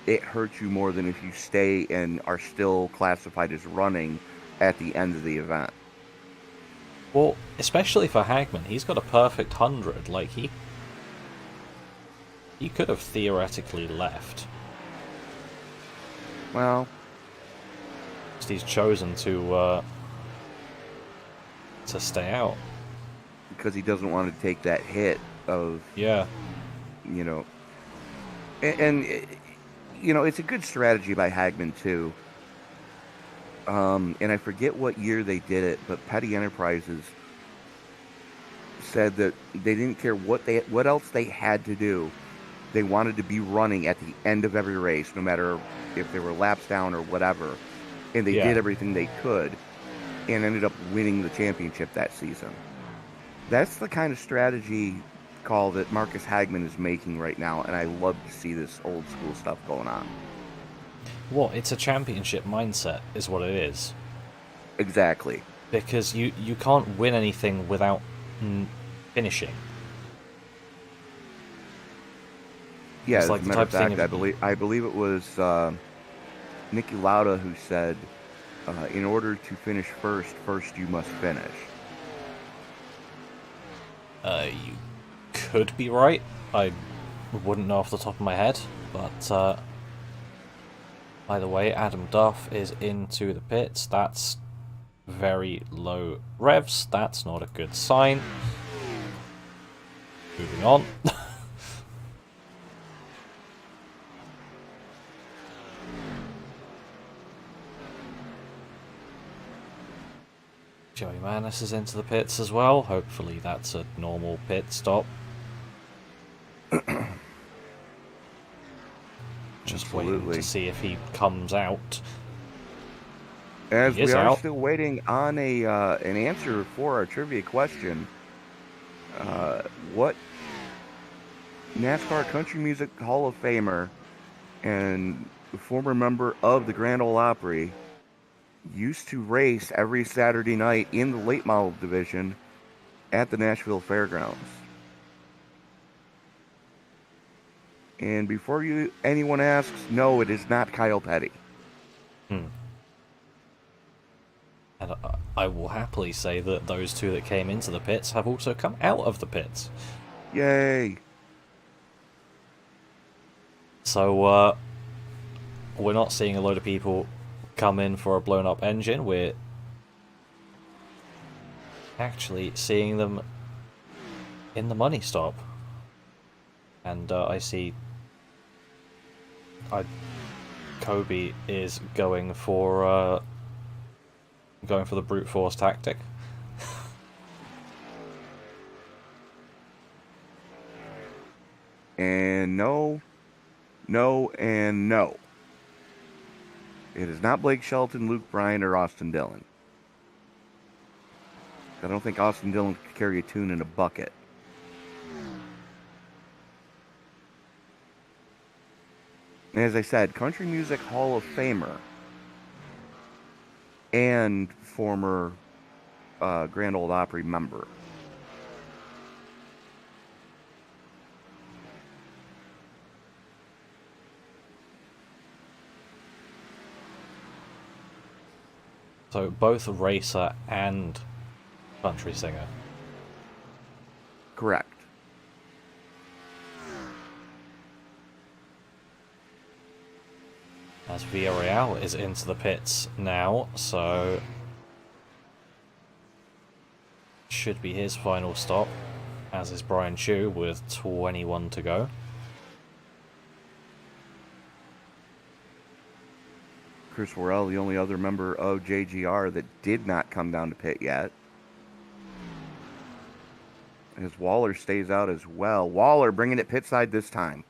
it hurts you more than if you stay and are still classified as running at the end of the event. Well, especially for Hagman, he's got a perfect 100. Like, he could have theoretically left. Well, He's chosen to stay out. because he doesn't want to take that hit of, Yeah. you know... And you know, it's a good strategy by Hagman, too. And I forget what year they did it, but Petty Enterprises said that they didn't care what else they had to do. They wanted to be running at the end of every race, no matter if they were laps down or whatever. And they did everything they could and ended up winning the championship that season. That's the kind of strategy call that Marcus Hagman is making right now, and I love to see this old school stuff going on. Well, it's a championship mindset, is what it is. Exactly. Because you can't win anything without finishing. Yeah, It's as like a the matter of type of thing fact, I believe it was Nicky Lauda who said, in order to finish first you must finish. You could be right. I wouldn't know off the top of my head, but by the way, Adam Duff is into the pits. That's very low revs. That's not a good sign. Moving on. Joey Manis is into the pits as well. Hopefully that's a normal pit stop. Just waiting to see if he comes out. As He is we are out. still waiting on an answer for our trivia question, what NASCAR Country Music Hall of Famer and former member of the Grand Ole Opry used to race every Saturday night in the late model division at the Nashville Fairgrounds? And before anyone asks, no, it is not Kyle Petty. And I will happily say that those two that came into the pits have also come out of the pits. Yay! So, we're not seeing a load of people come in for a blown up engine. We're actually seeing them in the money stop. And I see Kobe is going for the brute force tactic. And no, and no. It is not Blake Shelton, Luke Bryan, or Austin Dillon. I don't think Austin Dillon could carry a tune in a bucket. And as I said, Country Music Hall of Famer and former Grand Ole Opry member. So both racer and country singer. Correct. As Villarreal is into the pits now, so should be his final stop, as is Brian Chu with 21 to go. Chris Worrell, the only other member of JGR that did not come down to pit yet. As Waller stays out as well. Waller bringing it pit side this time.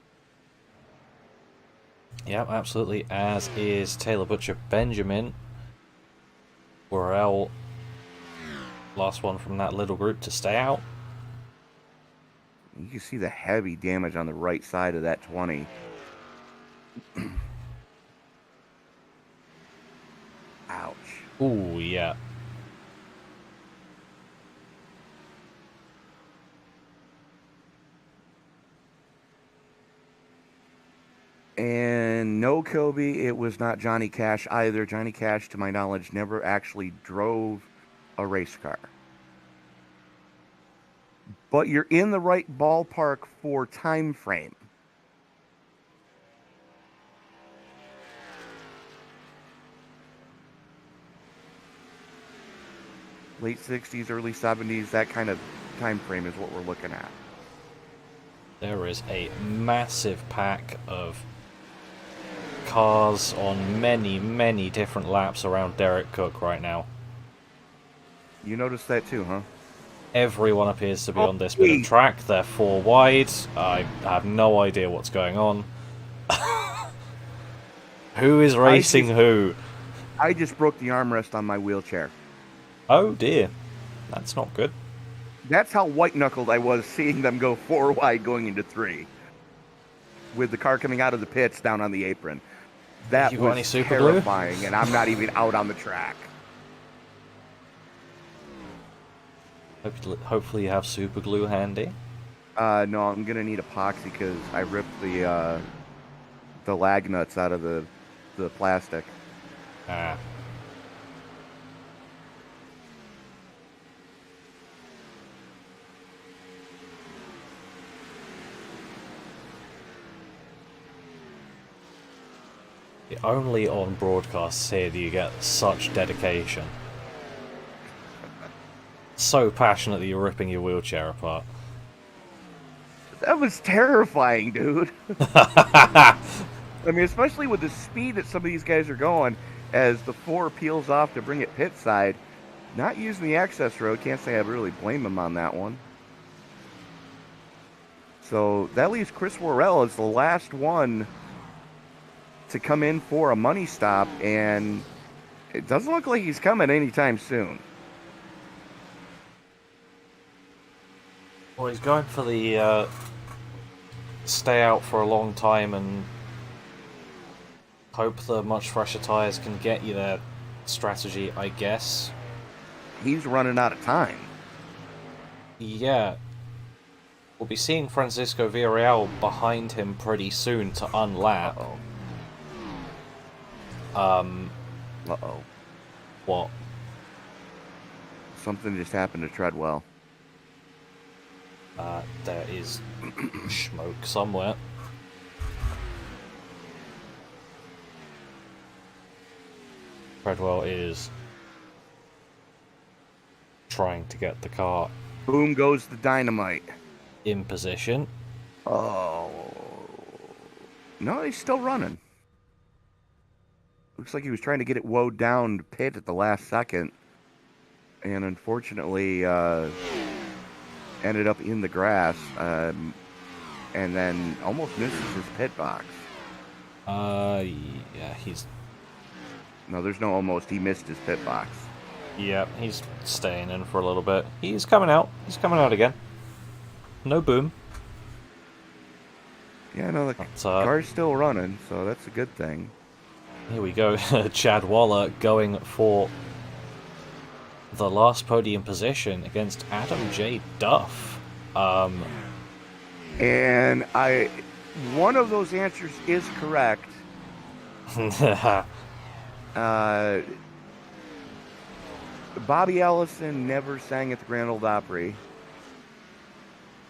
Yep, absolutely, as is Taylor Butcher Benjamin. Worrell, last one from that little group to stay out. You can see the heavy damage on the right side of that 20. Ouch. Ooh, yeah. And no, Kobe, it was not Johnny Cash either. Johnny Cash, to my knowledge, never actually drove a race car. But you're in the right ballpark for time frame. Late 60s, early 70s, that kind of time frame is what we're looking at. There is a massive pack of cars on many, many different laps around Derek Cook right now. You noticed that too, huh? Everyone appears to be on this bit of track. They're 4 wide. I have no idea what's going on. Who is racing who? I just broke the armrest on my wheelchair. Oh dear. That's not good. That's how white-knuckled I was seeing them go 4 wide going into 3. With the car coming out of the pits down on the apron. That You got any was super glue? terrifying, and I'm not even out on the track. Hopefully you have super glue handy. No, I'm gonna need epoxy because I ripped the lag nuts out of the plastic. Ah. Only on broadcasts here do you get such dedication. So passionate that you're ripping your wheelchair apart. That was terrifying, dude. I mean, especially with the speed that some of these guys are going, as the 4 peels off to bring it pit side. Not using the access road, can't say I really blame him on that one. So that leaves Chris Worrell as the last one to come in for a money stop, and it doesn't look like he's coming anytime soon. Well, he's going for the stay out for a long time and hope the much fresher tyres can get you there strategy, I guess. He's running out of time. Yeah. We'll be seeing Francisco Villarreal behind him pretty soon to unlap. Uh-oh. Uh-oh. What? Something just happened to Treadwell. There is smoke somewhere. Treadwell is trying to get the car Boom goes the dynamite. in position. Oh. No, he's still running. Looks like he was trying to get it woed down to pit at the last second. And unfortunately, ended up in the grass. And then almost misses his pit box. Yeah, he's... No, there's no almost. He missed his pit box. Yeah, he's staying in for a little bit. He's coming out. He's coming out again. No boom. Yeah, no, the car's still running, so that's a good thing. Here we go. Chad Waller going for the last podium position against Adam J. Duff. And one of those answers is correct. Bobby Ellison never sang at the Grand Ole Opry.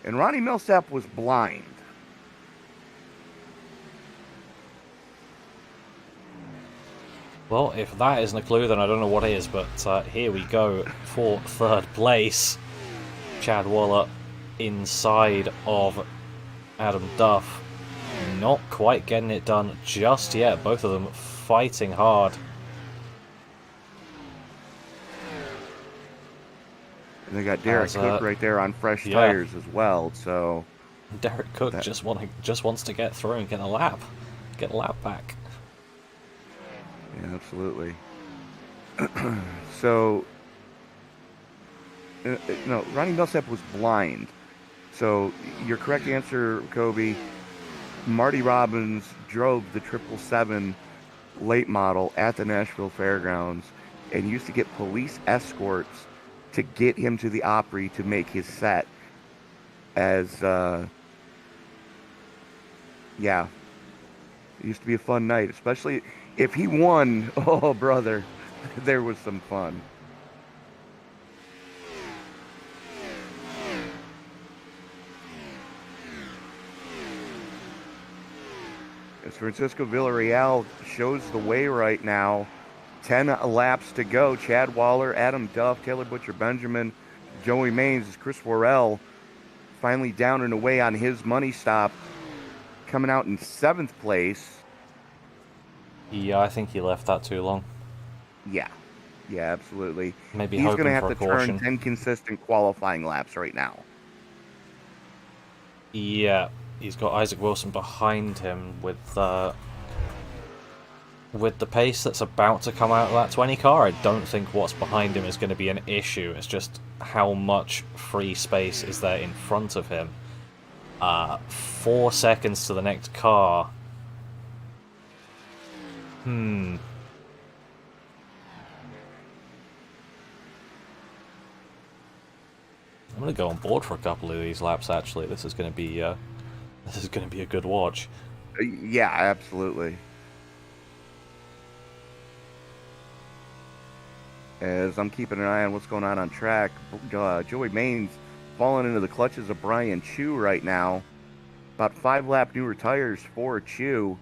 And Ronnie Millsap was blind. Well, if that isn't a clue, then I don't know what is, but here we go for third place. Chad Waller inside of Adam Duff. Not quite getting it done just yet. Both of them fighting hard. And they got Derek Cook right there on fresh tires as well. So Derek Cook just wants to get through and get a lap back. Yeah, absolutely. So, no, Ronnie Millsap was blind. So your correct answer, Kobe. Marty Robbins drove the 777 late model at the Nashville Fairgrounds and used to get police escorts to get him to the Opry to make his set. As, yeah, it used to be a fun night, especially if he won. Oh, brother, there was some fun. As Francisco Villarreal shows the way right now, 10 laps to go. Chad Waller, Adam Duff, Taylor Butcher Benjamin, Joey Maines, Chris Worrell finally down and away on his money stop, coming out in 7th place. Yeah, I think he left that too long. Yeah, absolutely. Maybe he's going to have to caution. turn 10 consistent qualifying laps right now. Yeah, he's got Isaac Wilson behind him with the pace that's about to come out of that 20 car. I don't think what's behind him is going to be an issue. It's just how much free space is there in front of him. 4 seconds to the next car. I'm going to go on board for a couple of these laps. Actually, this is going to be a good watch. Yeah, absolutely. As I'm keeping an eye on what's going on track, Joey Maines falling into the clutches of Brian Chu right now. About 5 lap newer tires for Chu,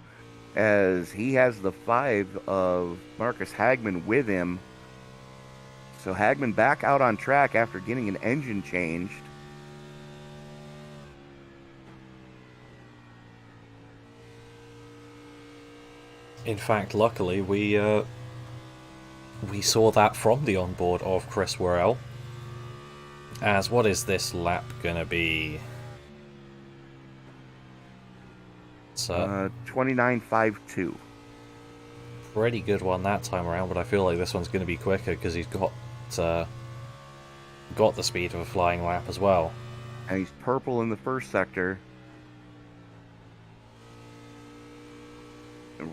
as he has the 5 of Marcus Hagman with him. So Hagman back out on track after getting an engine changed. In fact, luckily, we saw that from the onboard of Chris Worrell. As what is this lap gonna be? It's 29.52. Pretty good one that time around, but I feel like this one's gonna be quicker because he's got the speed of a flying lap as well. And he's purple in the first sector.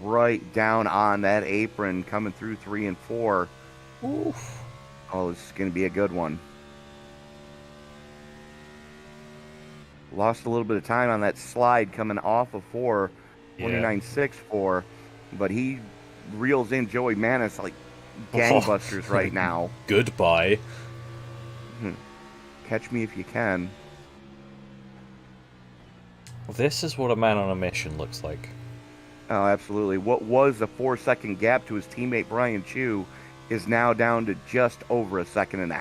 Right down on that apron, coming through 3 and 4. Oof. Oh, this is going to be a good one. Lost a little bit of time on that slide coming off of 4, 29.64, but he reels in Joey Manis like gangbusters right now. Goodbye. Catch me if you can. This is what a man on a mission looks like. Oh, absolutely. What was a 4-second gap to his teammate Brian Chu is now down to just over a 1.5 seconds.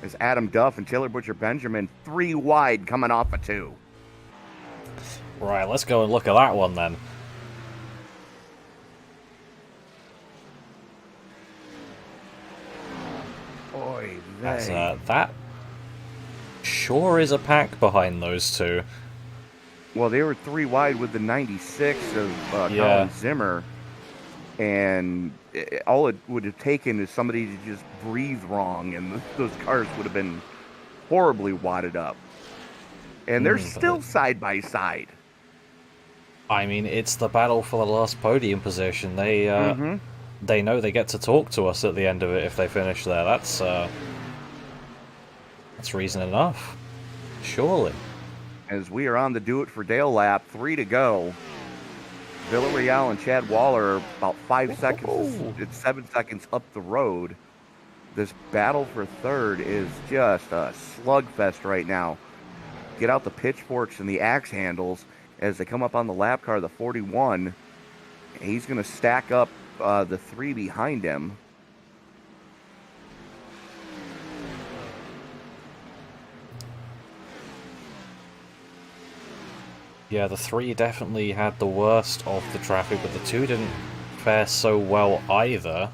As Adam Duff and Taylor Butcher Benjamin 3 wide coming off of 2. Right, let's go and look at that one then. Boy, that sure is a pack behind those two. Well, they were 3 wide with the 96 of Colin Zimmer, and all it would have taken is somebody to just breathe wrong, and those cars would have been horribly wadded up. And they're still side by side. I mean, it's the battle for the last podium position. They know they get to talk to us at the end of it if they finish there. That's reason enough, surely. As we are on the Do It for Dale lap, 3 to go. Villarreal and Chad Waller are about 5 seconds, Ooh. it's 7 seconds up the road. This battle for third is just a slugfest right now. Get out the pitchforks and the axe handles as they come up on the lap car, the 41. He's going to stack up the 3 behind him. Yeah, the 3 definitely had the worst of the traffic, but the 2 didn't fare so well either.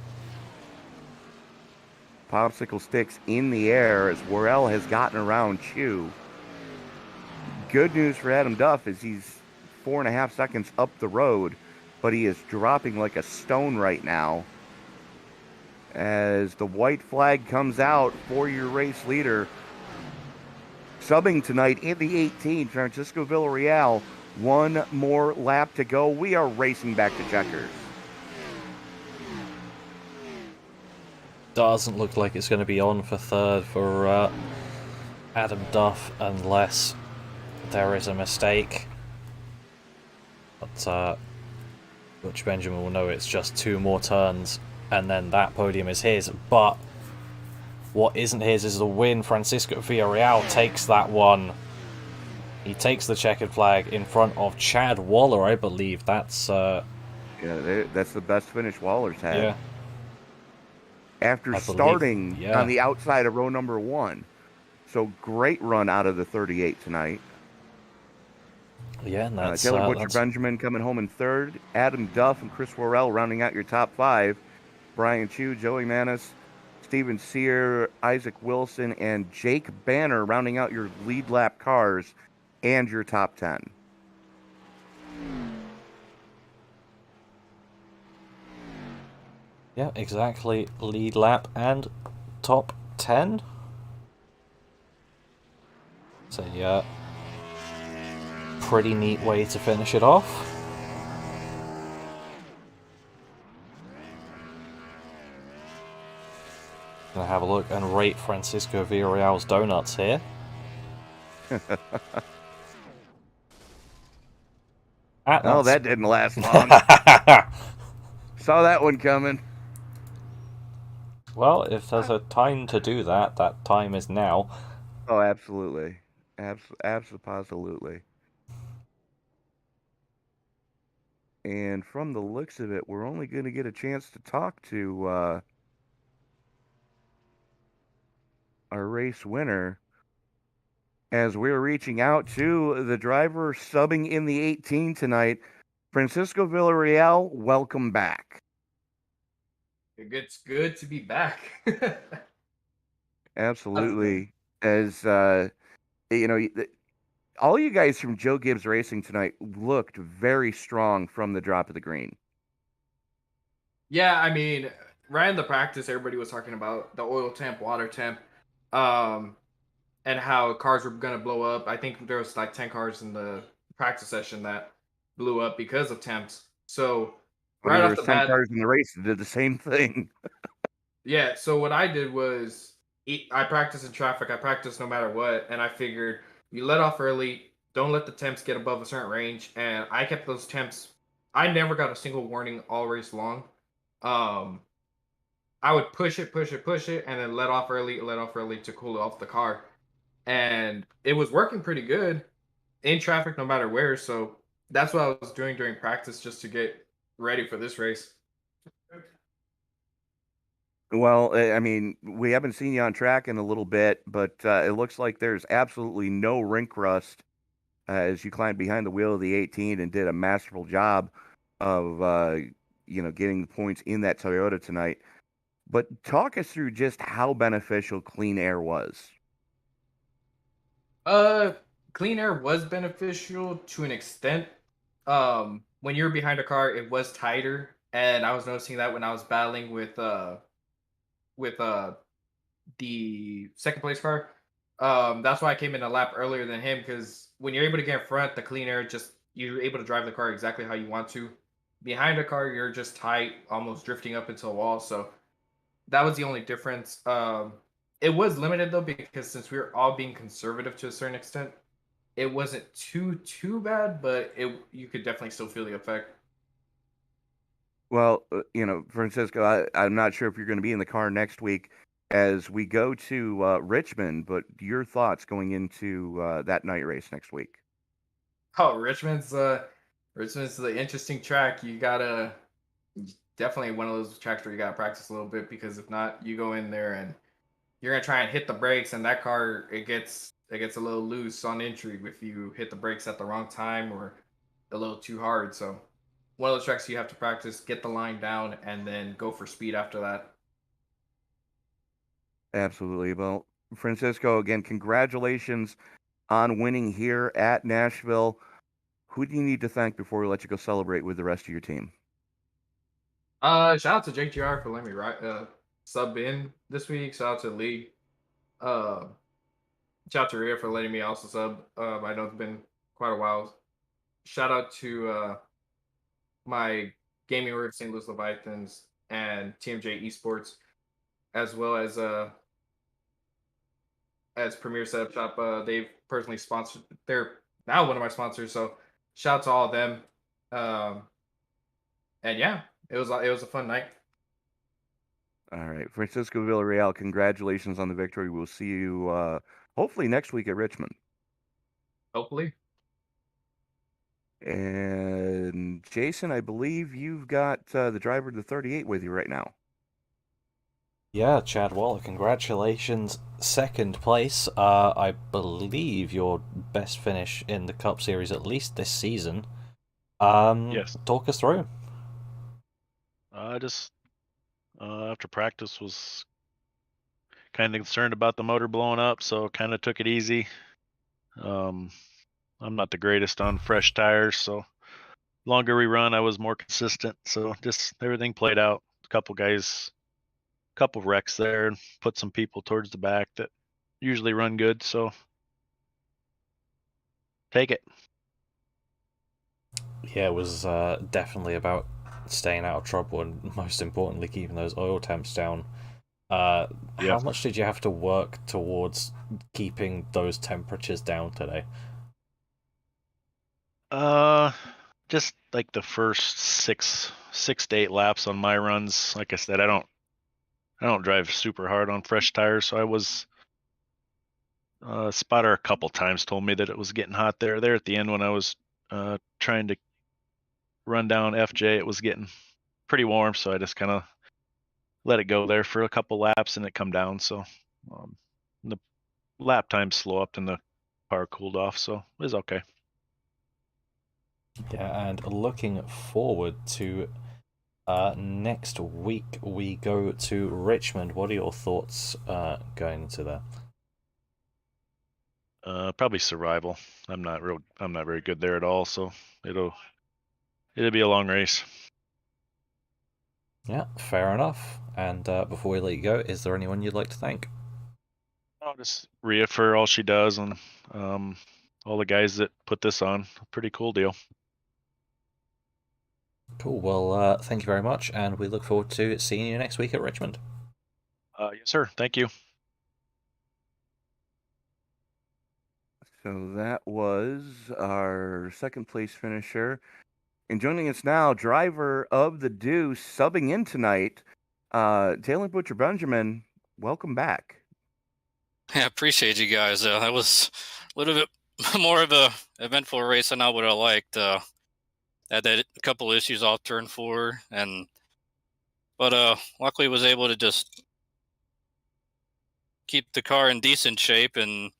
Popsicle sticks in the air as Worrell has gotten around Chu. Good news for Adam Duff is he's 4.5 seconds up the road, but he is dropping like a stone right now. As the white flag comes out for your race leader, subbing tonight in the 18, Francisco Villarreal. 1 more lap to go. We are racing back to checkers. Doesn't look like it's going to be on for third for Adam Duff unless there is a mistake. But Butch Benjamin will know it's just 2 more turns and then that podium is his. But what isn't his is the win. Francisco Villarreal takes that one. He takes the checkered flag in front of Chad Waller, I believe. That's yeah, that's the best finish Waller's had. Yeah. After starting on the outside of row number 1. So great run out of the 38 tonight. Yeah, and that's Taylor Butcher Benjamin coming home in third. Adam Duff and Chris Worrell rounding out your top 5. Brian Chu, Joey Manis, Steven Sear, Isaac Wilson, and Jake Banner rounding out your lead lap cars and your top 10. Yeah, exactly. Lead lap and top 10. So, yeah, pretty neat way to finish it off. Gonna have a look and rate Francisco Villarreal's donuts here. Oh, that didn't last long. Saw that one coming. Well, if there's a time to do that, that time is now. Oh, absolutely. Absolutely. And from the looks of it, we're only going to get a chance to talk to our race winner as we're reaching out to the driver subbing in the 18 tonight. Francisco Villarreal, welcome back. It's good to be back. Absolutely. As you know, all you guys from Joe Gibbs Racing tonight looked very strong from the drop of the green. Yeah, I mean, right in the practice, everybody was talking about the oil temp, water temp, and how cars were gonna blow up. I think there was like 10 cars in the practice session that blew up because of temps. So right off the bat, 10 cars in the race that did the same thing. yeah. So what I did was I practiced in traffic. I practiced no matter what, and I figured you let off early. Don't let the temps get above a certain range, and I kept those temps. I never got a single warning all race long. I would push it, and then let off early to cool off the car. And it was working pretty good in traffic no matter where. So that's what I was doing during practice just to get ready for this race. Well, I mean, we haven't seen you on track in a little bit, but it looks like there's absolutely no rink rust as you climbed behind the wheel of the 18 and did a masterful job of, getting the points in that Toyota tonight. But talk us through just how beneficial clean air was. Clean air was beneficial to an extent. When you're behind a car, it was tighter, and I was noticing that when I was battling with the second place car. That's why I came in a lap earlier than him, because when you're able to get in front, the clean air you're able to drive the car exactly how you want to. Behind a car, you're just tight, almost drifting up into a wall. So that was the only difference. It was limited though, because since we were all being conservative to a certain extent, it wasn't too bad, but you could definitely still feel the effect. Well, Francisco, I'm not sure if you're going to be in the car next week as we go to Richmond, but your thoughts going into that night race next week? Oh, Richmond's the interesting track. You gotta definitely one of those tracks where you gotta practice a little bit, because if not, you go in there and you're gonna try and hit the brakes, and that car it gets a little loose on entry if you hit the brakes at the wrong time or a little too hard. So one of those tracks you have to practice, get the line down, and then go for speed after that. Absolutely. Well, Francisco, again, congratulations on winning here at Nashville. Who do you need to thank before we let you go celebrate with the rest of your team? Shout out to JTR for letting me sub in this week. Shout out to the league. Uh, Shout out to Rhea for letting me also sub. I know it's been quite a while. Shout out to my gaming org, St. Louis Leviathans, and TMJ Esports, as well as Premier Setup Shop. They've personally sponsored. They're now one of my sponsors. So shout out to all of them. And yeah, it was a fun night. All right, Francisco Villarreal, congratulations on the victory. We'll see you hopefully next week at Richmond. Hopefully. And Jason, I believe you've got the driver of the 38 with you right now. Yeah, Chad Waller, congratulations. Second place. I believe your best finish in the Cup Series, at least this season. Yes. Talk us through. Just after practice was kind of concerned about the motor blowing up, so kind of took it easy. I'm not the greatest on fresh tires, so longer we run, I was more consistent. So just everything played out. A couple wrecks there, and put some people towards the back that usually run good. So take it. Yeah, it was definitely about staying out of trouble and most importantly keeping those oil temps down. How much did you have to work towards keeping those temperatures down today? Just like the first six to 8 laps on my runs. Like I said, I don't drive super hard on fresh tires, so I was spotter a couple times told me that it was getting hot there. There at the end when I was trying to run down FJ, it was getting pretty warm, so I just kind of let it go there for a couple laps and it come down. So the lap time slow up and the car cooled off, so it was okay. Yeah, and looking forward to next week, we go to Richmond. What are your thoughts going into there? Probably survival. I'm not very good there at all, so it'll be a long race. Yeah, fair enough. And before we let you go, is there anyone you'd like to thank? Just Rhea for all she does, and all the guys that put this on. Pretty cool deal. Cool. Well, thank you very much, and we look forward to seeing you next week at Richmond. Yes, sir. Thank you. So that was our second place finisher. And joining us now, driver of the Deuce, subbing in tonight, Taylor Butcher Benjamin. Welcome back. Yeah, I appreciate you guys. That was a little bit more of a eventful race than I would have liked. Had that a couple issues off turn 4, but luckily was able to just keep the car in decent shape. And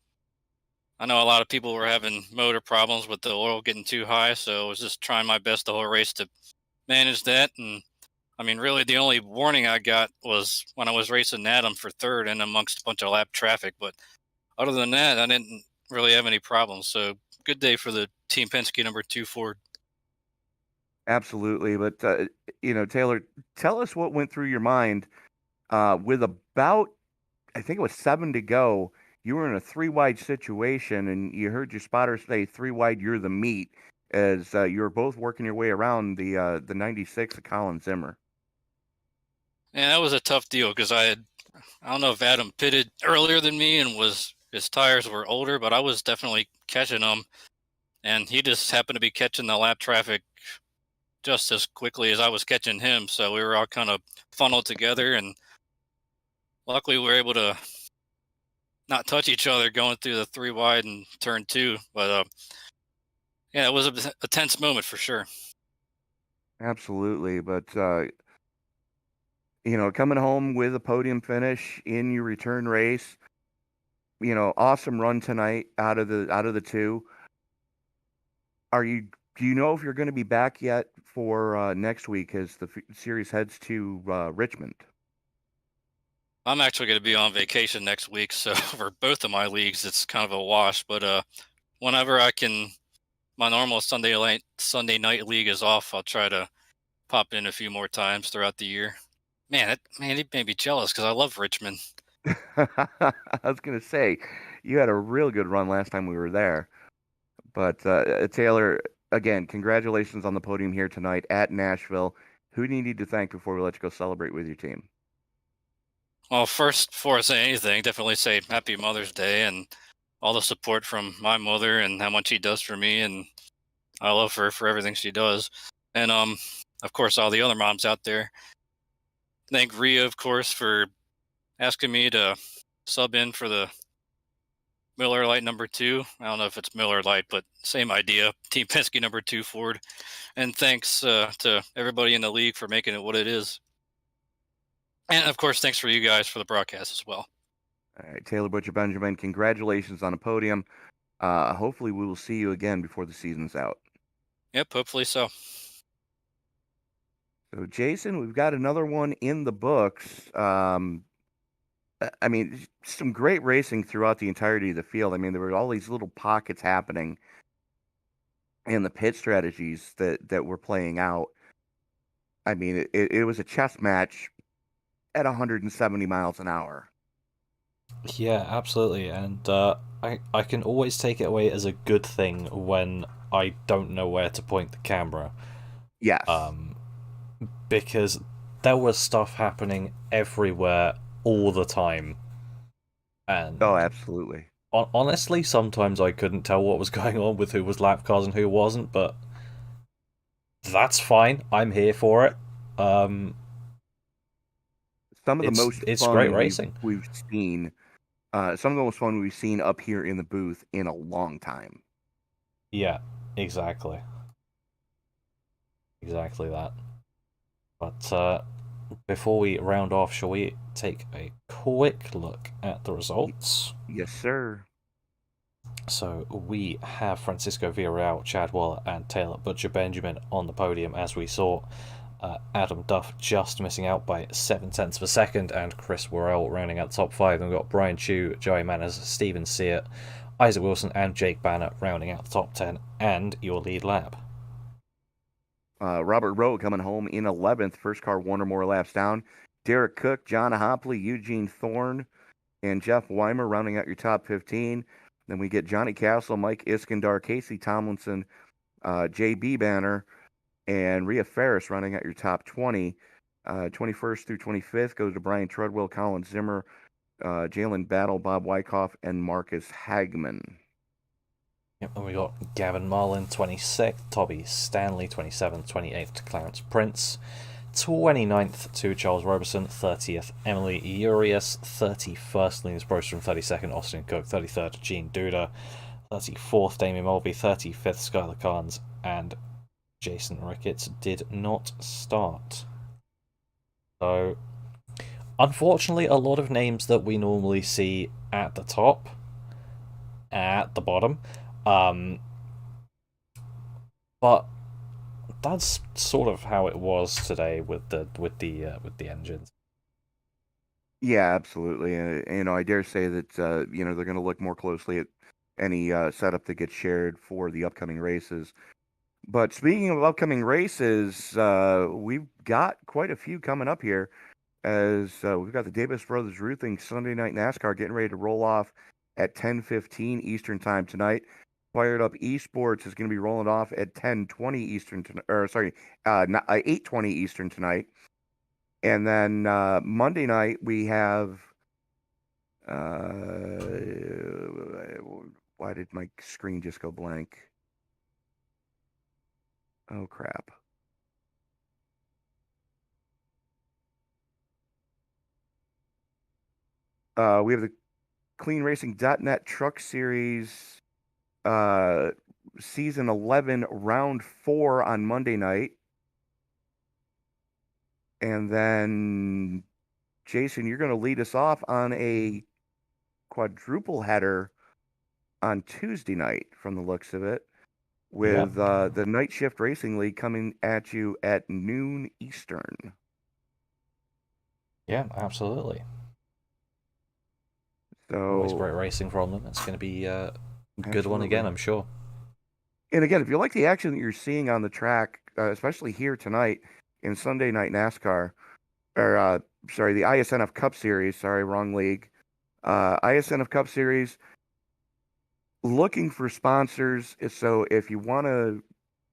I know a lot of people were having motor problems with the oil getting too high, so I was just trying my best the whole race to manage that. And I mean, really, the only warning I got was when I was racing Adam for third and amongst a bunch of lap traffic. But other than that, I didn't really have any problems. So good day for the Team Penske number 2 Ford. Absolutely. But, Taylor, tell us what went through your mind with about, I think it was 7 to go. You were in a 3-wide situation, and you heard your spotter say 3 wide, you're the meat, as you were both working your way around the 96 of Colin Zimmer. And that was a tough deal because I don't know if Adam pitted earlier than me and his tires were older, but I was definitely catching them. And he just happened to be catching the lap traffic just as quickly as I was catching him. So we were all kind of funneled together, and luckily we were able to not touch each other going through the 3 wide and turn 2. But yeah, it was a tense moment for sure. Absolutely, but coming home with a podium finish in your return race, awesome run tonight out of the two. Do you know if you're going to be back yet for next week as the series heads to Richmond? I'm actually going to be on vacation next week, so for both of my leagues, it's kind of a wash. But whenever I can, my normal Sunday night league is off. I'll try to pop in a few more times throughout the year. Man, it made me jealous because I love Richmond. I was going to say, you had a real good run last time we were there. But Taylor, again, congratulations on the podium here tonight at Nashville. Who do you need to thank before we let you go celebrate with your team? Well, first, before I say anything, definitely say Happy Mother's Day and all the support from my mother and how much she does for me, and I love her for everything she does. And of course, all the other moms out there. Thank Rhea, of course, for asking me to sub in for the Miller Lite number 2. I don't know if it's Miller Lite, but same idea. Team Penske number 2 Ford. And thanks to everybody in the league for making it what it is. And of course, thanks for you guys for the broadcast as well. All right, Taylor Butcher Benjamin, congratulations on a podium. Hopefully we will see you again before the season's out. Yep, hopefully so. So, Jason, we've got another one in the books. I mean, some great racing throughout the entirety of the field. I mean, there were all these little pockets happening and the pit strategies that were playing out. I mean, it was a chess match at 170 miles an hour. Yeah, absolutely. And I can always take it away as a good thing when I don't know where to point the camera. Yes. Because there was stuff happening everywhere all the time. And oh, absolutely. Honestly, sometimes I couldn't tell what was going on with who was lap cars and who wasn't, but that's fine. I'm here for it. Some of the most fun great racing we've seen. Some of the most fun we've seen up here in the booth in a long time. Yeah, exactly. Exactly that. But before we round off, shall we take a quick look at the results? Yes, sir. So we have Francisco Villarreal, Chad Waller, and Taylor Butcher Benjamin on the podium, as we saw. Adam Duff just missing out by 0.7 of a second, and Chris Worrell rounding out the top 5. And we've got Brian Chu, Joey Manners, Stephen Seart, Isaac Wilson, and Jake Banner rounding out the top 10, and your lead lap. Robert Rowe coming home in 11th. First car, one or more laps down. Derek Cook, John Hopley, Eugene Thorne, and Jeff Weimer rounding out your top 15. Then we get Johnny Castle, Mike Iskandar, Casey Tomlinson, J.B. Banner, and Rhea Ferris rounding out your top 20. 21st through 25th goes to Brian Treadwell, Colin Zimmer, Jalen Battle, Bob Wyckoff, and Marcus Hagman. Yep, and we got Gavin Marlin, 26th, Toby Stanley, 27th, 28th to Clarence Prince, 29th to Charles Roberson, 30th Emily Urias, 31st Linus Broster, 32nd Austin Cook, 33rd Gene Duda, 34th Damien Mulvey, 35th Skylar Carnes, and Jason Ricketts did not start. So, unfortunately, a lot of names that we normally see at the top, at the bottom. But that's sort of how it was today with the engines. Yeah, absolutely. I dare say that they're going to look more closely at any setup that gets shared for the upcoming races. But speaking of upcoming races, we've got quite a few coming up here. As we've got the Davis Brothers Roofing Sunday Night NASCAR getting ready to roll off at 10:15 Eastern Time tonight. Fired Up Esports is going to be rolling off at 10:20 Eastern, 8:20 Eastern tonight. And then Monday night we have. Why did my screen just go blank? Oh crap! We have the cleanracing.net Truck Series Season 11, Round 4 on Monday night. And then, Jason, you're going to lead us off on a quadruple header on Tuesday night, from the looks of it, with the Night Shift Racing League coming at you at noon Eastern. Yeah, absolutely. So always great racing from them. It's going to be a good one Absolutely. again, I'm sure. And again, if you like the action that you're seeing on the track, especially here tonight in Sunday Night NASCAR, or sorry, the iSNF Cup Series, sorry, wrong league, iSNF Cup Series, looking for sponsors. So if you want to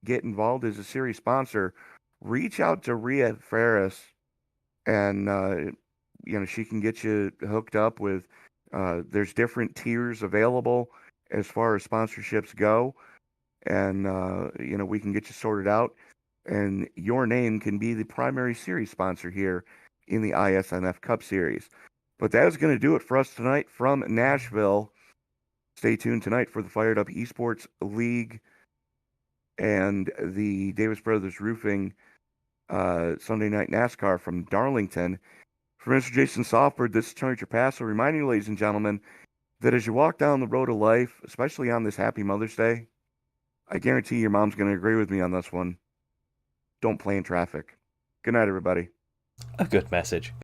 get involved as a series sponsor, reach out to Rhea Ferris, and she can get you hooked up with. There's different tiers available as far as sponsorships go, and we can get you sorted out, and your name can be the primary series sponsor here in the iSNF Cup Series. But that is going to do it for us tonight from Nashville. Stay tuned tonight for the Fired Up Esports League and the Davis Brothers Roofing Sunday Night NASCAR from Darlington. For Mr. Jason Softbird, this is Tony Trapasso reminding you, ladies and gentlemen, that as you walk down the road of life, especially on this Happy Mother's Day, I guarantee your mom's going to agree with me on this one. Don't play in traffic. Good night, everybody. A good message.